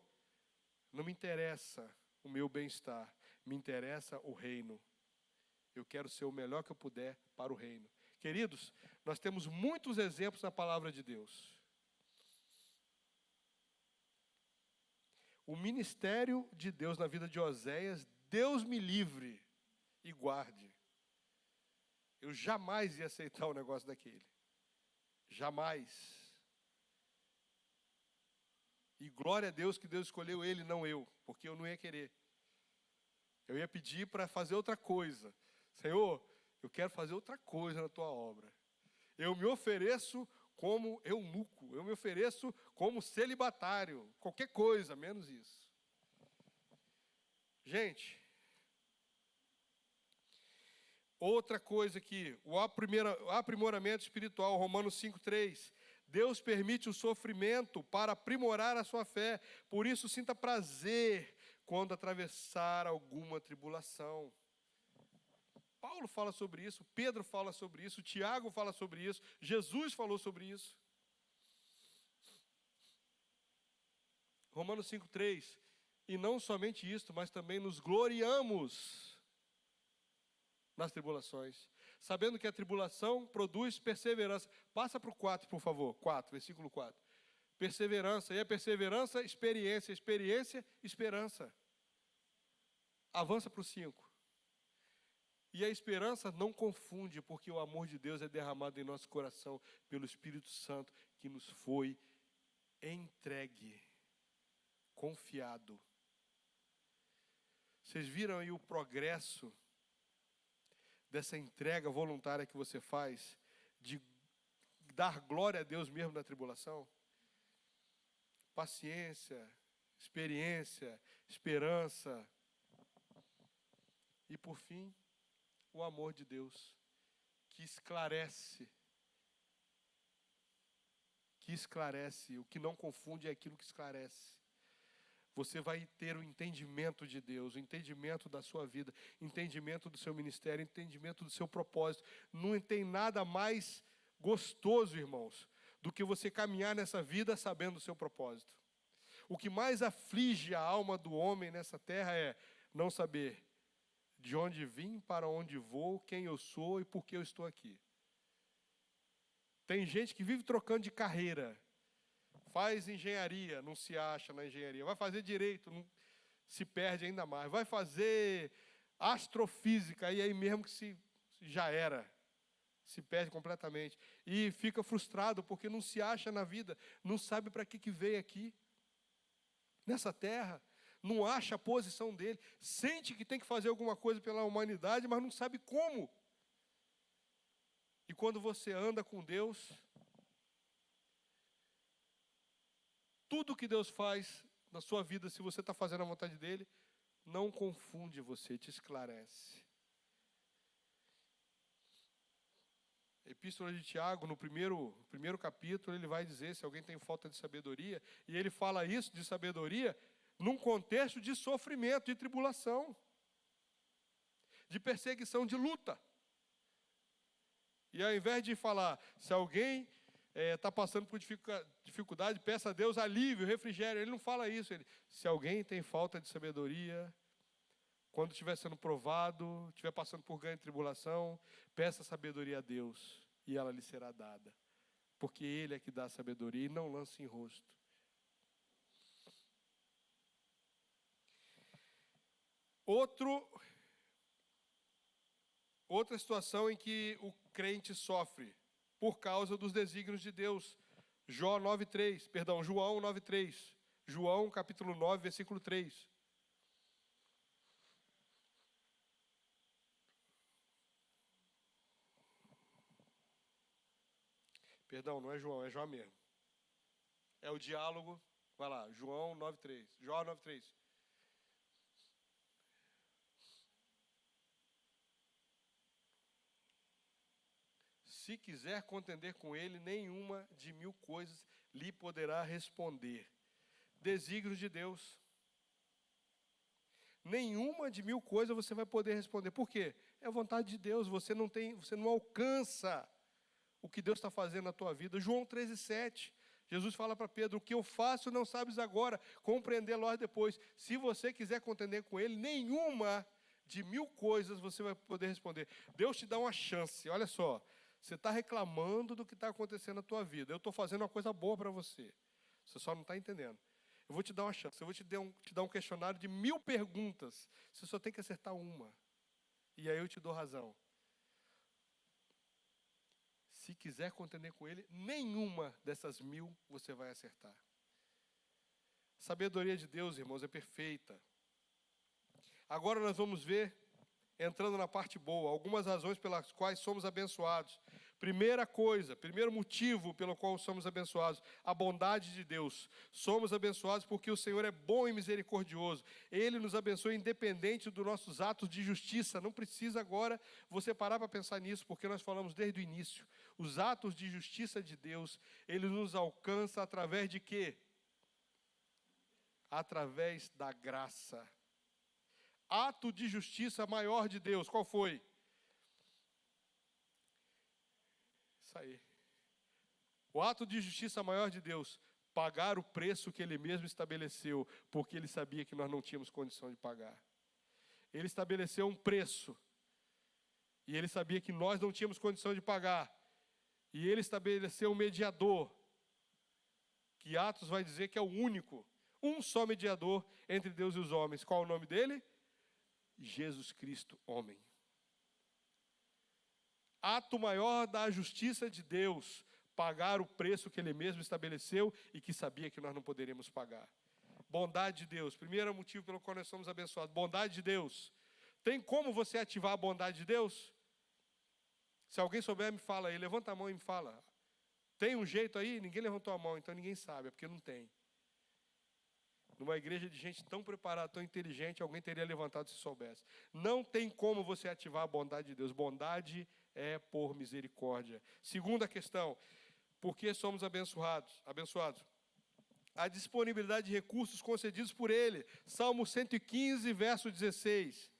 não me interessa o meu bem-estar, me interessa o reino. Eu quero ser o melhor que eu puder para o reino. Queridos, nós temos muitos exemplos na palavra de Deus. O ministério de Deus na vida de Oséias, Deus me livre e guarde. Eu jamais ia aceitar um negócio daquele. Jamais. E glória a Deus que Deus escolheu ele, não eu, porque eu não ia querer. Eu ia pedir para fazer outra coisa. Senhor, eu quero fazer outra coisa na tua obra. Eu me ofereço como eunuco, eu me ofereço como celibatário, qualquer coisa, menos isso. Gente, outra coisa aqui, o aprimoramento espiritual, Romanos 5,3. Deus permite o sofrimento para aprimorar a sua fé, por isso sinta prazer quando atravessar alguma tribulação. Paulo fala sobre isso, Pedro fala sobre isso, Tiago fala sobre isso, Jesus falou sobre isso. Romanos 5,3. E não somente isto, mas também nos gloriamos nas tribulações, sabendo que a tribulação produz perseverança. Passa para o 4, por favor. 4, versículo 4. Perseverança. E a perseverança, experiência. Experiência, esperança. Avança para o 5. E a esperança não confunde, porque o amor de Deus é derramado em nosso coração pelo Espírito Santo que nos foi entregue, confiado. Vocês viram aí o progresso dessa entrega voluntária que você faz, de dar glória a Deus mesmo na tribulação? Paciência, experiência, esperança. E por fim, o amor de Deus, que esclarece. O que não confunde é aquilo que esclarece. Você vai ter o entendimento de Deus, o entendimento da sua vida, entendimento do seu ministério, entendimento do seu propósito. Não tem nada mais gostoso, irmãos, do que você caminhar nessa vida sabendo o seu propósito. O que mais aflige a alma do homem nessa terra é não saber de onde vim, para onde vou, quem eu sou e por que eu estou aqui. Tem gente que vive trocando de carreira. Faz engenharia, não se acha na engenharia. Vai fazer direito, não, se perde ainda mais. Vai fazer astrofísica, e aí mesmo que já era. Se perde completamente. E fica frustrado porque não se acha na vida, não sabe para que veio aqui, nessa terra. Não acha a posição dele, sente que tem que fazer alguma coisa pela humanidade, mas não sabe como. E quando você anda com Deus, tudo que Deus faz na sua vida, se você está fazendo a vontade dele, não confunde você, te esclarece. Epístola de Tiago, no primeiro capítulo, ele vai dizer se alguém tem falta de sabedoria, e ele fala isso de sabedoria num contexto de sofrimento, de tribulação, de perseguição, de luta. E ao invés de falar, se alguém está passando por dificuldade, peça a Deus alívio, refrigério. Ele não fala isso. Se alguém tem falta de sabedoria, quando estiver sendo provado, estiver passando por grande tribulação, peça sabedoria a Deus, e ela lhe será dada. Porque Ele é que dá a sabedoria, e não lança em rosto. Outra situação em que o crente sofre por causa dos desígnios de Deus. João 9:3. João capítulo 9, versículo 3. Perdão, não é João, é Jó mesmo. É o diálogo. Vai lá, João 9:3. Jó 9:3. Se quiser contender com ele, nenhuma de 1000 coisas lhe poderá responder. Desígnios de Deus. Nenhuma de 1000 coisas você vai poder responder. Por quê? É a vontade de Deus, você não alcança o que Deus está fazendo na tua vida. João 13,7, Jesus fala para Pedro, o que eu faço não sabes agora, compreender logo depois. Se você quiser contender com ele, nenhuma de 1000 coisas você vai poder responder. Deus te dá uma chance, olha só, você está reclamando do que está acontecendo na tua vida, eu estou fazendo uma coisa boa para você só não está entendendo. Eu vou te dar uma chance, eu vou te dar um questionário de 1000 perguntas, você só tem que acertar uma, e aí eu te dou razão. Se quiser contender com ele, nenhuma dessas 1000 você vai acertar. A sabedoria de Deus, irmãos, é perfeita. Agora nós vamos ver, entrando na parte boa, algumas razões pelas quais somos abençoados. Primeiro motivo pelo qual somos abençoados, a bondade de Deus. Somos abençoados porque o Senhor é bom e misericordioso. Ele nos abençoa independente dos nossos atos de justiça. Não precisa agora você parar para pensar nisso, porque nós falamos desde o início. Os atos de justiça de Deus, Ele nos alcança através de quê? Através da graça. Ato de justiça maior de Deus, qual foi? Isso aí. O ato de justiça maior de Deus, pagar o preço que Ele mesmo estabeleceu, porque Ele sabia que nós não tínhamos condição de pagar. Ele estabeleceu um preço, e Ele sabia que nós não tínhamos condição de pagar. E Ele estabeleceu um mediador, que Atos vai dizer que é o único, um só mediador entre Deus e os homens. Qual é o nome dele? Jesus Cristo, homem. Ato maior da justiça de Deus, pagar o preço que Ele mesmo estabeleceu e que sabia que nós não poderíamos pagar. Bondade de Deus, primeiro motivo pelo qual nós somos abençoados, bondade de Deus. Tem como você ativar a bondade de Deus? Se alguém souber, me fala aí, levanta a mão e me fala. Tem um jeito aí? Ninguém levantou a mão, então ninguém sabe, é porque não tem. Numa igreja de gente tão preparada, tão inteligente, alguém teria levantado se soubesse. Não tem como você ativar a bondade de Deus. Bondade é por misericórdia. Segunda questão, por que somos abençoados? A disponibilidade de recursos concedidos por Ele. Salmo 115, verso 16.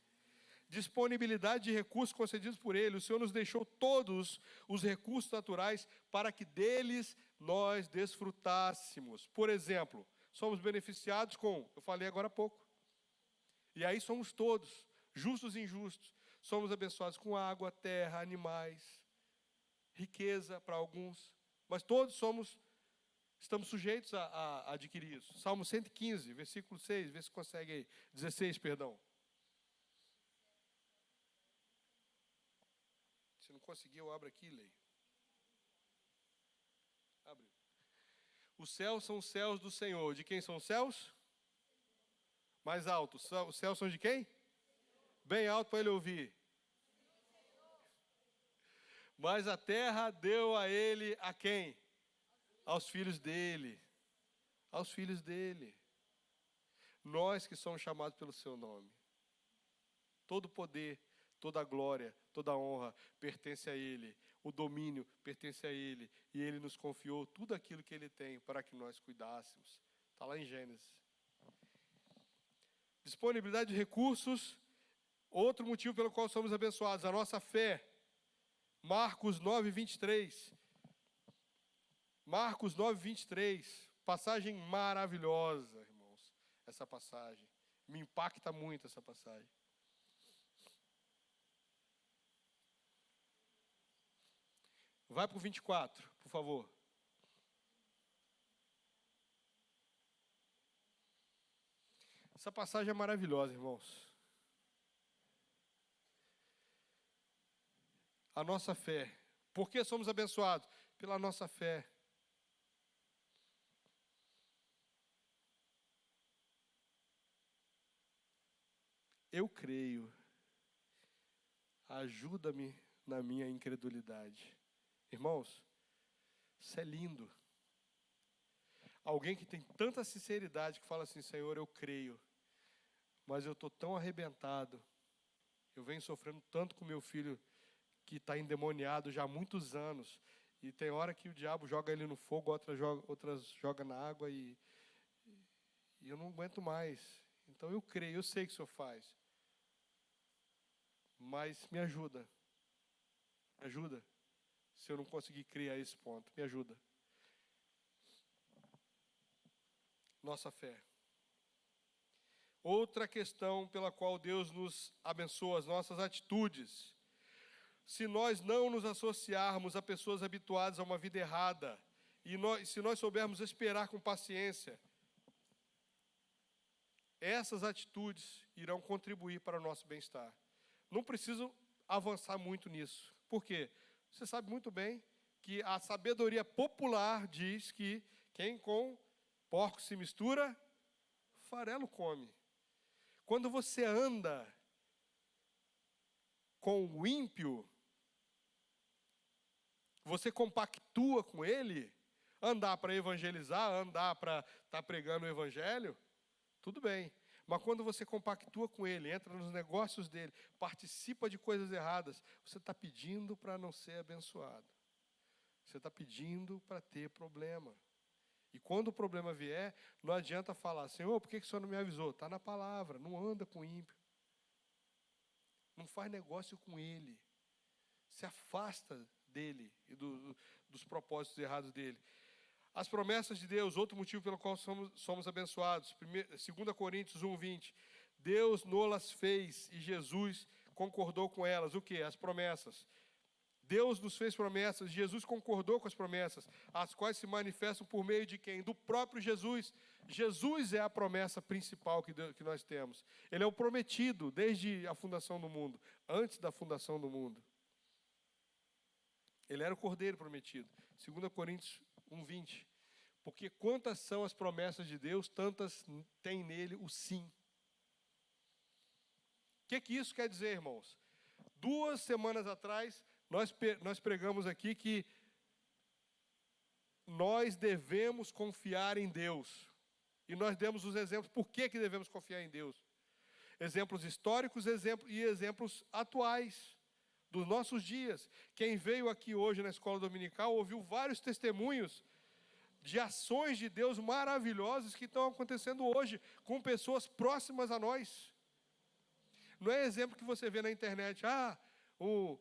Disponibilidade de recursos concedidos por Ele. O Senhor nos deixou todos os recursos naturais para que deles nós desfrutássemos. Por exemplo, somos beneficiados com, eu falei agora há pouco, e aí somos todos, justos e injustos, somos abençoados com água, terra, animais, riqueza para alguns, mas todos estamos sujeitos a adquirir isso. Salmo 115, versículo 6, vê se consegue aí, 16, perdão. Se não conseguir, eu abro aqui e leio. Abre. Os céus são os céus do Senhor. De quem são os céus? Mais altos. Os céus são de quem? Bem alto para ele ouvir. Mas a terra deu a ele a quem? Aos filhos dele. Aos filhos dele. Nós que somos chamados pelo seu nome. Todo poder, toda glória, toda honra pertence a Ele. O domínio pertence a Ele. E Ele nos confiou tudo aquilo que Ele tem para que nós cuidássemos. Está lá em Gênesis. Disponibilidade de recursos. Outro motivo pelo qual somos abençoados. A nossa fé. Marcos 9, 23. Marcos 9, 23. Passagem maravilhosa, irmãos. Essa passagem. Me impacta muito essa passagem. Vai para o 24, por favor. Essa passagem é maravilhosa, irmãos. A nossa fé. Por que somos abençoados? Pela nossa fé. Eu creio. Ajuda-me na minha incredulidade. Irmãos, isso é lindo. Alguém que tem tanta sinceridade que fala assim, Senhor, eu creio, mas eu estou tão arrebentado, eu venho sofrendo tanto com meu filho que está endemoniado já há muitos anos, e tem hora que o diabo joga ele no fogo, outras joga na água, e eu não aguento mais. Então eu creio, eu sei que o Senhor faz. Mas me ajuda. Me ajuda. Se eu não conseguir crer a esse ponto, me ajuda. Nossa fé. Outra questão pela qual Deus nos abençoa, as nossas atitudes. Se nós não nos associarmos a pessoas habituadas a uma vida errada, se nós soubermos esperar com paciência, essas atitudes irão contribuir para o nosso bem-estar. Não preciso avançar muito nisso. Por quê? Você sabe muito bem que a sabedoria popular diz que quem com porco se mistura, farelo come. Quando você anda com o ímpio, você compactua com ele, andar para evangelizar, andar para estar pregando o evangelho, tudo bem. Mas quando você compactua com ele, entra nos negócios dele, participa de coisas erradas, você está pedindo para não ser abençoado. Você está pedindo para ter problema. E quando o problema vier, não adianta falar, Senhor, por que o Senhor não me avisou? Está na palavra, não anda com ímpio. Não faz negócio com ele. Se afasta dele e dos propósitos errados dele. As promessas de Deus, outro motivo pelo qual somos abençoados. 2 Coríntios 1:20. Deus nolas fez e Jesus concordou com elas. O quê? As promessas. Deus nos fez promessas, Jesus concordou com as promessas, as quais se manifestam por meio de quem? Do próprio Jesus. Jesus é a promessa principal que nós temos. Ele é o prometido desde a fundação do mundo, antes da fundação do mundo. Ele era o Cordeiro prometido. 2 Coríntios 1:20. Porque quantas são as promessas de Deus, tantas tem nele o sim. O que isso quer dizer, irmãos? 2 semanas atrás, nós pregamos aqui que nós devemos confiar em Deus. E nós demos os exemplos por que devemos confiar em Deus. Exemplos históricos e exemplos atuais dos nossos dias. Quem veio aqui hoje na escola dominical ouviu vários testemunhos de ações de Deus maravilhosas que estão acontecendo hoje com pessoas próximas a nós. Não é exemplo que você vê na internet, o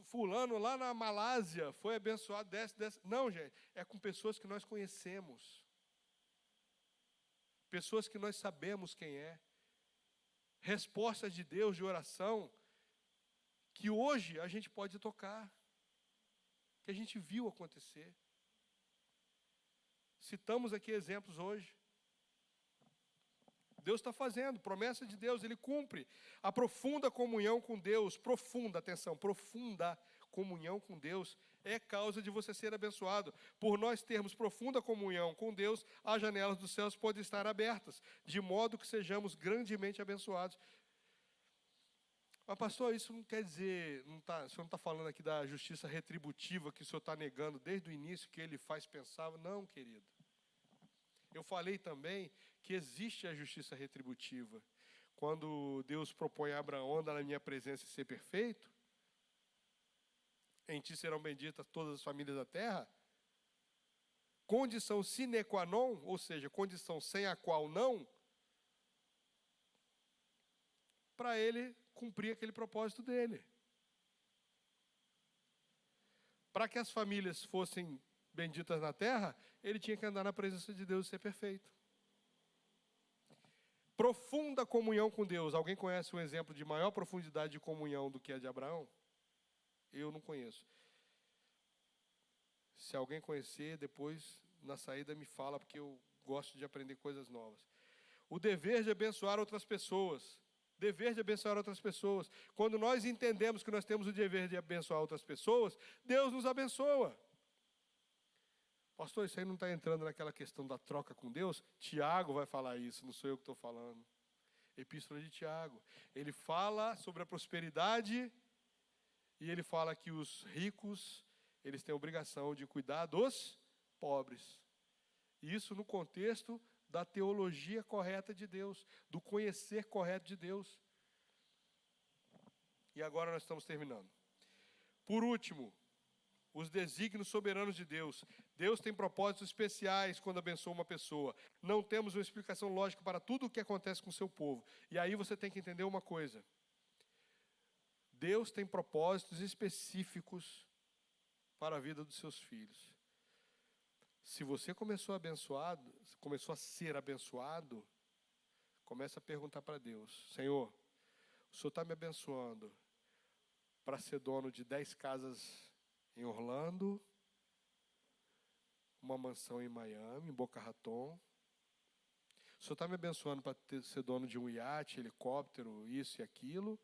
fulano lá na Malásia foi abençoado, desce. Não, gente, é com pessoas que nós conhecemos. Pessoas que nós sabemos quem é. Respostas de Deus de oração que hoje a gente pode tocar. Que a gente viu acontecer. Citamos aqui exemplos hoje. Deus está fazendo, promessa de Deus, Ele cumpre. A profunda comunhão com Deus, profunda comunhão com Deus, é causa de você ser abençoado. Por nós termos profunda comunhão com Deus, as janelas dos céus podem estar abertas, de modo que sejamos grandemente abençoados. Mas pastor, isso não quer dizer, o senhor não está falando aqui da justiça retributiva que o senhor está negando desde o início, que Ele faz pensar. Não, querido. Eu falei também que existe a justiça retributiva. Quando Deus propõe a Abraão, anda na minha presença e ser perfeito, em ti serão benditas todas as famílias da terra, condição sine qua non, ou seja, condição sem a qual não, para ele cumprir aquele propósito dele. Para que as famílias fossem benditas na terra, ele tinha que andar na presença de Deus e ser perfeito. Profunda comunhão com Deus. Alguém conhece um exemplo de maior profundidade de comunhão do que a de Abraão? Eu não conheço. Se alguém conhecer, depois, na saída, me fala, porque eu gosto de aprender coisas novas. O dever de abençoar outras pessoas. Dever de abençoar outras pessoas. Quando nós entendemos que nós temos o dever de abençoar outras pessoas, Deus nos abençoa. Pastor, isso aí não está entrando naquela questão da troca com Deus? Tiago vai falar isso, não sou eu que estou falando. Epístola de Tiago. Ele fala sobre a prosperidade e ele fala que os ricos, eles têm a obrigação de cuidar dos pobres. Isso no contexto da teologia correta de Deus, do conhecer correto de Deus. E agora nós estamos terminando. Por último, os desígnios soberanos de Deus. Deus tem propósitos especiais quando abençoa uma pessoa. Não temos uma explicação lógica para tudo o que acontece com o seu povo. E aí você tem que entender uma coisa. Deus tem propósitos específicos para a vida dos seus filhos. Se você começou a ser abençoado, comece a perguntar para Deus: Senhor, o Senhor está me abençoando para ser dono de 10 casas em Orlando, uma mansão em Miami, em Boca Raton. O Senhor está me abençoando para ser dono de um iate, helicóptero, isso e aquilo,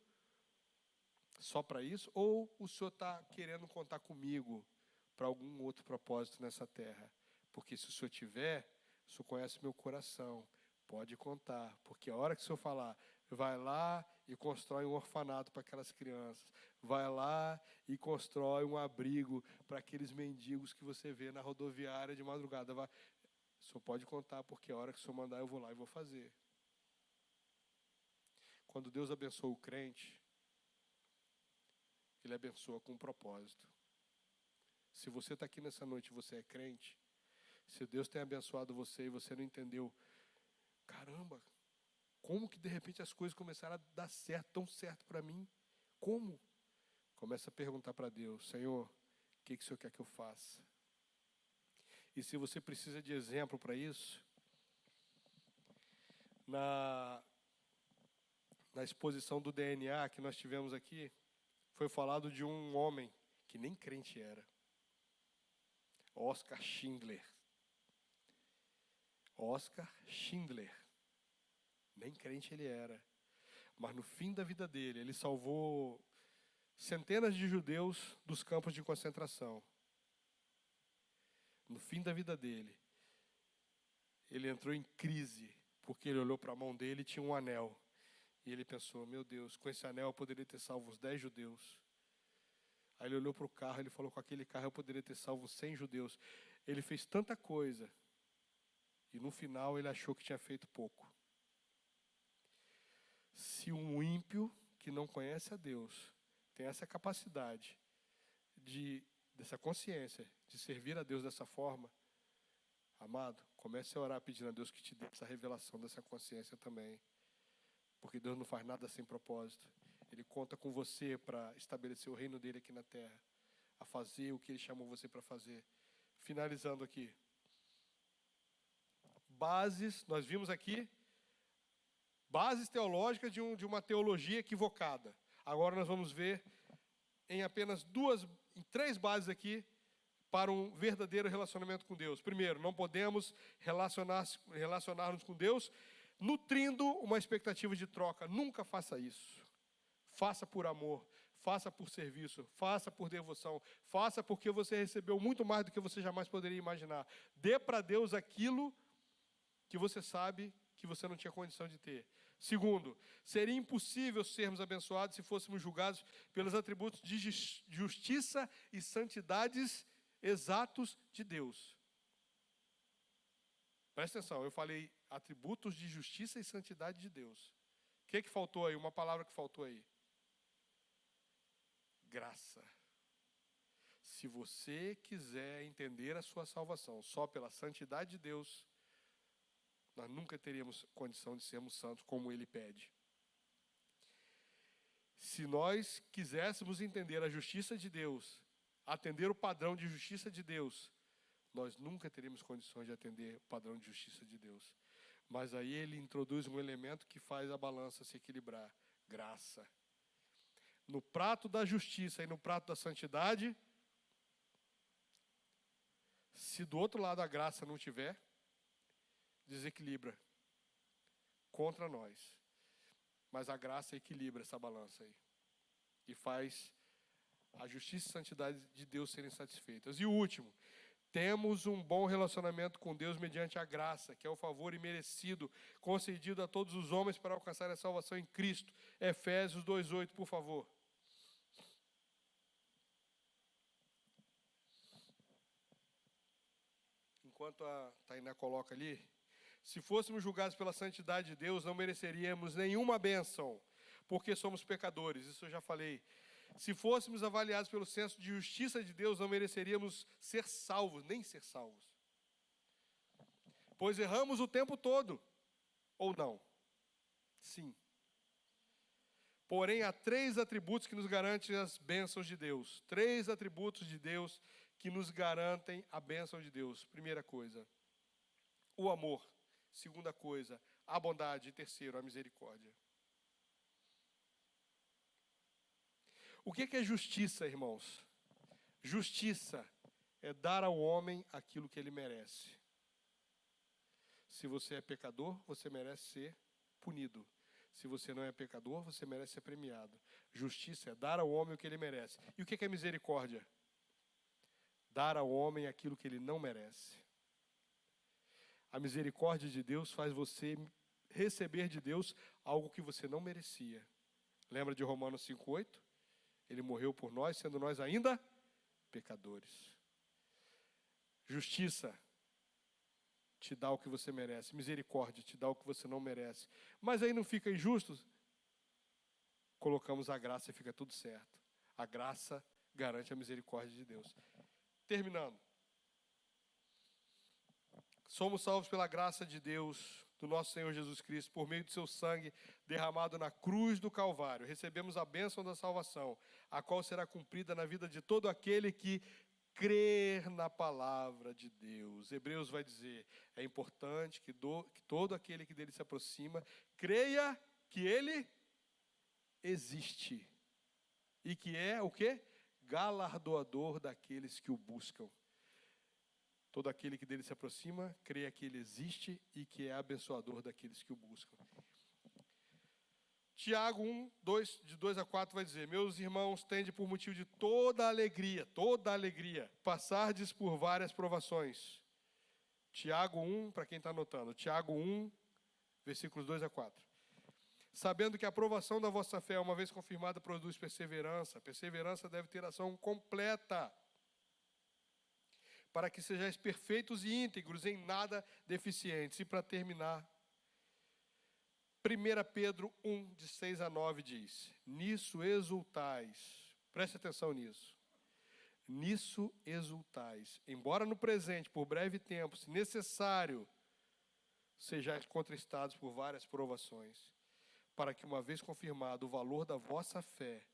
só para isso? Ou o Senhor está querendo contar comigo para algum outro propósito nessa terra? Porque se o Senhor tiver, o Senhor conhece meu coração, pode contar. Porque a hora que o Senhor falar, vai lá e constrói um orfanato para aquelas crianças. Vai lá e constrói um abrigo para aqueles mendigos que você vê na rodoviária de madrugada. O Senhor pode contar, porque a hora que o Senhor mandar, eu vou lá e vou fazer. Quando Deus abençoa o crente, Ele abençoa com um propósito. Se você está aqui nessa noite e você é crente, se Deus tem abençoado você e você não entendeu, caramba, como que de repente as coisas começaram a dar certo, tão certo para mim? Como? Começa a perguntar para Deus: Senhor, o que o Senhor quer que eu faça? E se você precisa de exemplo para isso, na exposição do DNA que nós tivemos aqui, foi falado de um homem que nem crente era. Oskar Schindler. Oskar Schindler. Nem crente ele era. Mas no fim da vida dele, ele salvou centenas de judeus dos campos de concentração. No fim da vida dele, ele entrou em crise, porque ele olhou para a mão dele e tinha um anel. E ele pensou: meu Deus, com esse anel eu poderia ter salvo os 10 judeus. Aí ele olhou para o carro e ele falou: com aquele carro eu poderia ter salvo 100 judeus. Ele fez tanta coisa, e no final ele achou que tinha feito pouco. Se um ímpio que não conhece a Deus tem essa capacidade, dessa consciência, de servir a Deus dessa forma, amado, comece a orar pedindo a Deus que te dê essa revelação dessa consciência também. Porque Deus não faz nada sem propósito. Ele conta com você para estabelecer o reino dele aqui na terra, a fazer o que ele chamou você para fazer. Finalizando aqui. Bases, nós vimos aqui, bases teológicas de uma teologia equivocada. Agora nós vamos ver em apenas em 3 bases aqui para um verdadeiro relacionamento com Deus. Primeiro, não podemos relacionar-nos com Deus nutrindo uma expectativa de troca. Nunca faça isso. Faça por amor, faça por serviço, faça por devoção, faça porque você recebeu muito mais do que você jamais poderia imaginar. Dê para Deus aquilo que você sabe que você não tinha condição de ter. Segundo, seria impossível sermos abençoados se fôssemos julgados pelos atributos de justiça e santidades exatos de Deus. Presta atenção, eu falei atributos de justiça e santidade de Deus. O que faltou aí? Uma palavra que faltou aí. Graça. Se você quiser entender a sua salvação só pela santidade de Deus, nós nunca teríamos condição de sermos santos como Ele pede. Se nós quiséssemos entender a justiça de Deus, atender o padrão de justiça de Deus, nós nunca teríamos condições de atender o padrão de justiça de Deus. Mas aí Ele introduz um elemento que faz a balança se equilibrar: graça. No prato da justiça e no prato da santidade, se do outro lado a graça não tiver, desequilibra contra nós. Mas a graça equilibra essa balança aí. E faz a justiça e a santidade de Deus serem satisfeitas. E o último, temos um bom relacionamento com Deus mediante a graça, que é o favor imerecido, concedido a todos os homens para alcançar a salvação em Cristo. Efésios 2:8, por favor. Enquanto a Tainá coloca ali, se fôssemos julgados pela santidade de Deus, não mereceríamos nenhuma bênção, porque somos pecadores. Isso eu já falei. Se fôssemos avaliados pelo senso de justiça de Deus, não mereceríamos ser salvos, nem ser salvos. Pois erramos o tempo todo, ou não? Sim. Porém, há 3 atributos que nos garantem as bênçãos de Deus. 3 atributos de Deus que nos garantem a bênção de Deus. Primeira coisa, o amor. Segunda coisa, a bondade. E terceiro, a misericórdia. O que é justiça, irmãos? Justiça é dar ao homem aquilo que ele merece. Se você é pecador, você merece ser punido. Se você não é pecador, você merece ser premiado. Justiça é dar ao homem o que ele merece. E o que é misericórdia? Dar ao homem aquilo que ele não merece. A misericórdia de Deus faz você receber de Deus algo que você não merecia. Lembra de Romanos 5,8? Ele morreu por nós, sendo nós ainda pecadores. Justiça te dá o que você merece. Misericórdia te dá o que você não merece. Mas aí não fica injusto? Colocamos a graça e fica tudo certo. A graça garante a misericórdia de Deus. Terminando. Somos salvos pela graça de Deus, do nosso Senhor Jesus Cristo, por meio do seu sangue derramado na cruz do Calvário. Recebemos a bênção da salvação, a qual será cumprida na vida de todo aquele que crer na palavra de Deus. Hebreus vai dizer, é importante que todo aquele que dele se aproxima, creia que ele existe. E que é o quê? Galardoador daqueles que o buscam. Todo aquele que dele se aproxima, creia que ele existe e que é abençoador daqueles que o buscam. Tiago 1, de 2 a 4 vai dizer, meus irmãos, tende por motivo de toda alegria, passardes por várias provações. Tiago 1, para quem está anotando, Tiago 1, versículos 2 a 4. Sabendo que a aprovação da vossa fé, uma vez confirmada, produz perseverança. Perseverança deve ter ação completa, para que sejais perfeitos e íntegros, em nada deficientes. E para terminar, 1 Pedro 1, de 6 a 9 diz, nisso exultais, preste atenção nisso, nisso exultais, embora no presente, por breve tempo, se necessário, sejais contristados por várias provações, para que, uma vez confirmado o valor da vossa fé,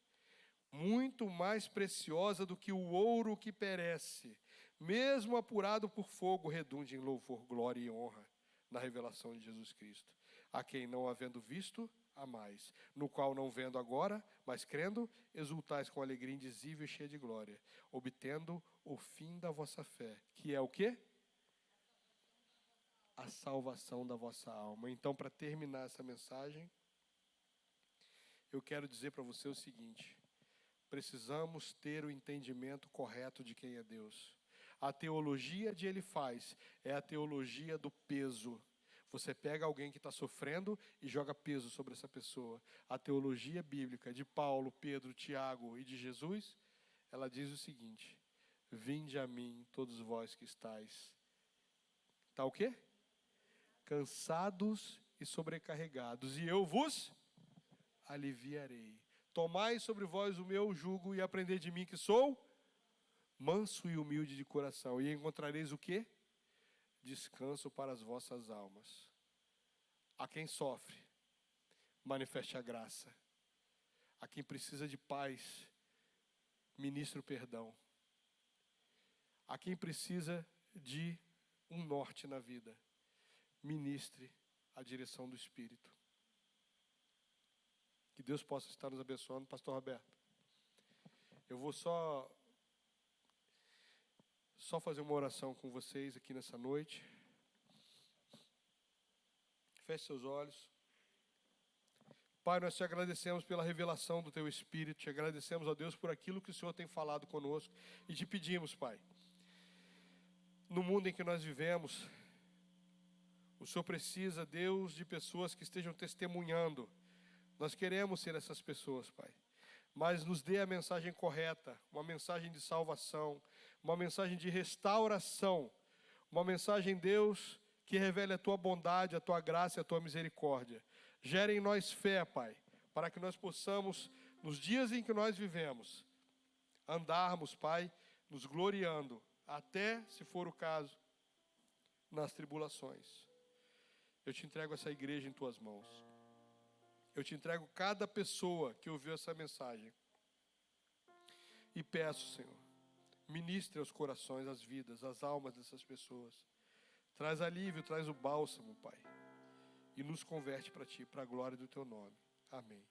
muito mais preciosa do que o ouro que perece, mesmo apurado por fogo, redunde em louvor, glória e honra na revelação de Jesus Cristo, a quem não havendo visto, amais, no qual não vendo agora, mas crendo, exultais com alegria indizível e cheia de glória, obtendo o fim da vossa fé, que é o quê? A salvação da vossa alma. Então, para terminar essa mensagem, eu quero dizer para você o seguinte, precisamos ter o entendimento correto de quem é Deus. A teologia de Elifaz é a teologia do peso. Você pega alguém que está sofrendo e joga peso sobre essa pessoa. A teologia bíblica de Paulo, Pedro, Tiago e de Jesus, ela diz o seguinte, vinde a mim, todos vós que estáis. Está o quê? Cansados e sobrecarregados, e eu vos aliviarei. Tomai sobre vós o meu jugo e aprendei de mim que sou manso e humilde de coração. E encontrareis o quê? Descanso para as vossas almas. A quem sofre, manifeste a graça. A quem precisa de paz, ministre o perdão. A quem precisa de um norte na vida, ministre a direção do Espírito. Que Deus possa estar nos abençoando. Pastor Roberto, eu vou só fazer uma oração com vocês aqui nessa noite. Feche seus olhos. Pai, nós te agradecemos pela revelação do Teu Espírito, te agradecemos, ó Deus, por aquilo que o Senhor tem falado conosco, e te pedimos, Pai, no mundo em que nós vivemos, o Senhor precisa, Deus, de pessoas que estejam testemunhando. Nós queremos ser essas pessoas, Pai. Mas nos dê a mensagem correta, uma mensagem de salvação, uma mensagem de restauração, uma mensagem, Deus, que revele a Tua bondade, a Tua graça e a Tua misericórdia. Gere em nós fé, Pai, para que nós possamos nos dias em que nós vivemos, andarmos, Pai, nos gloriando, até, se for o caso, nas tribulações. Eu te entrego essa igreja em tuas mãos. Eu te entrego cada pessoa que ouviu essa mensagem. E peço, Senhor, ministre aos corações, às vidas, às almas dessas pessoas. Traz alívio, traz o bálsamo, Pai. E nos converte para Ti, para a glória do Teu nome. Amém.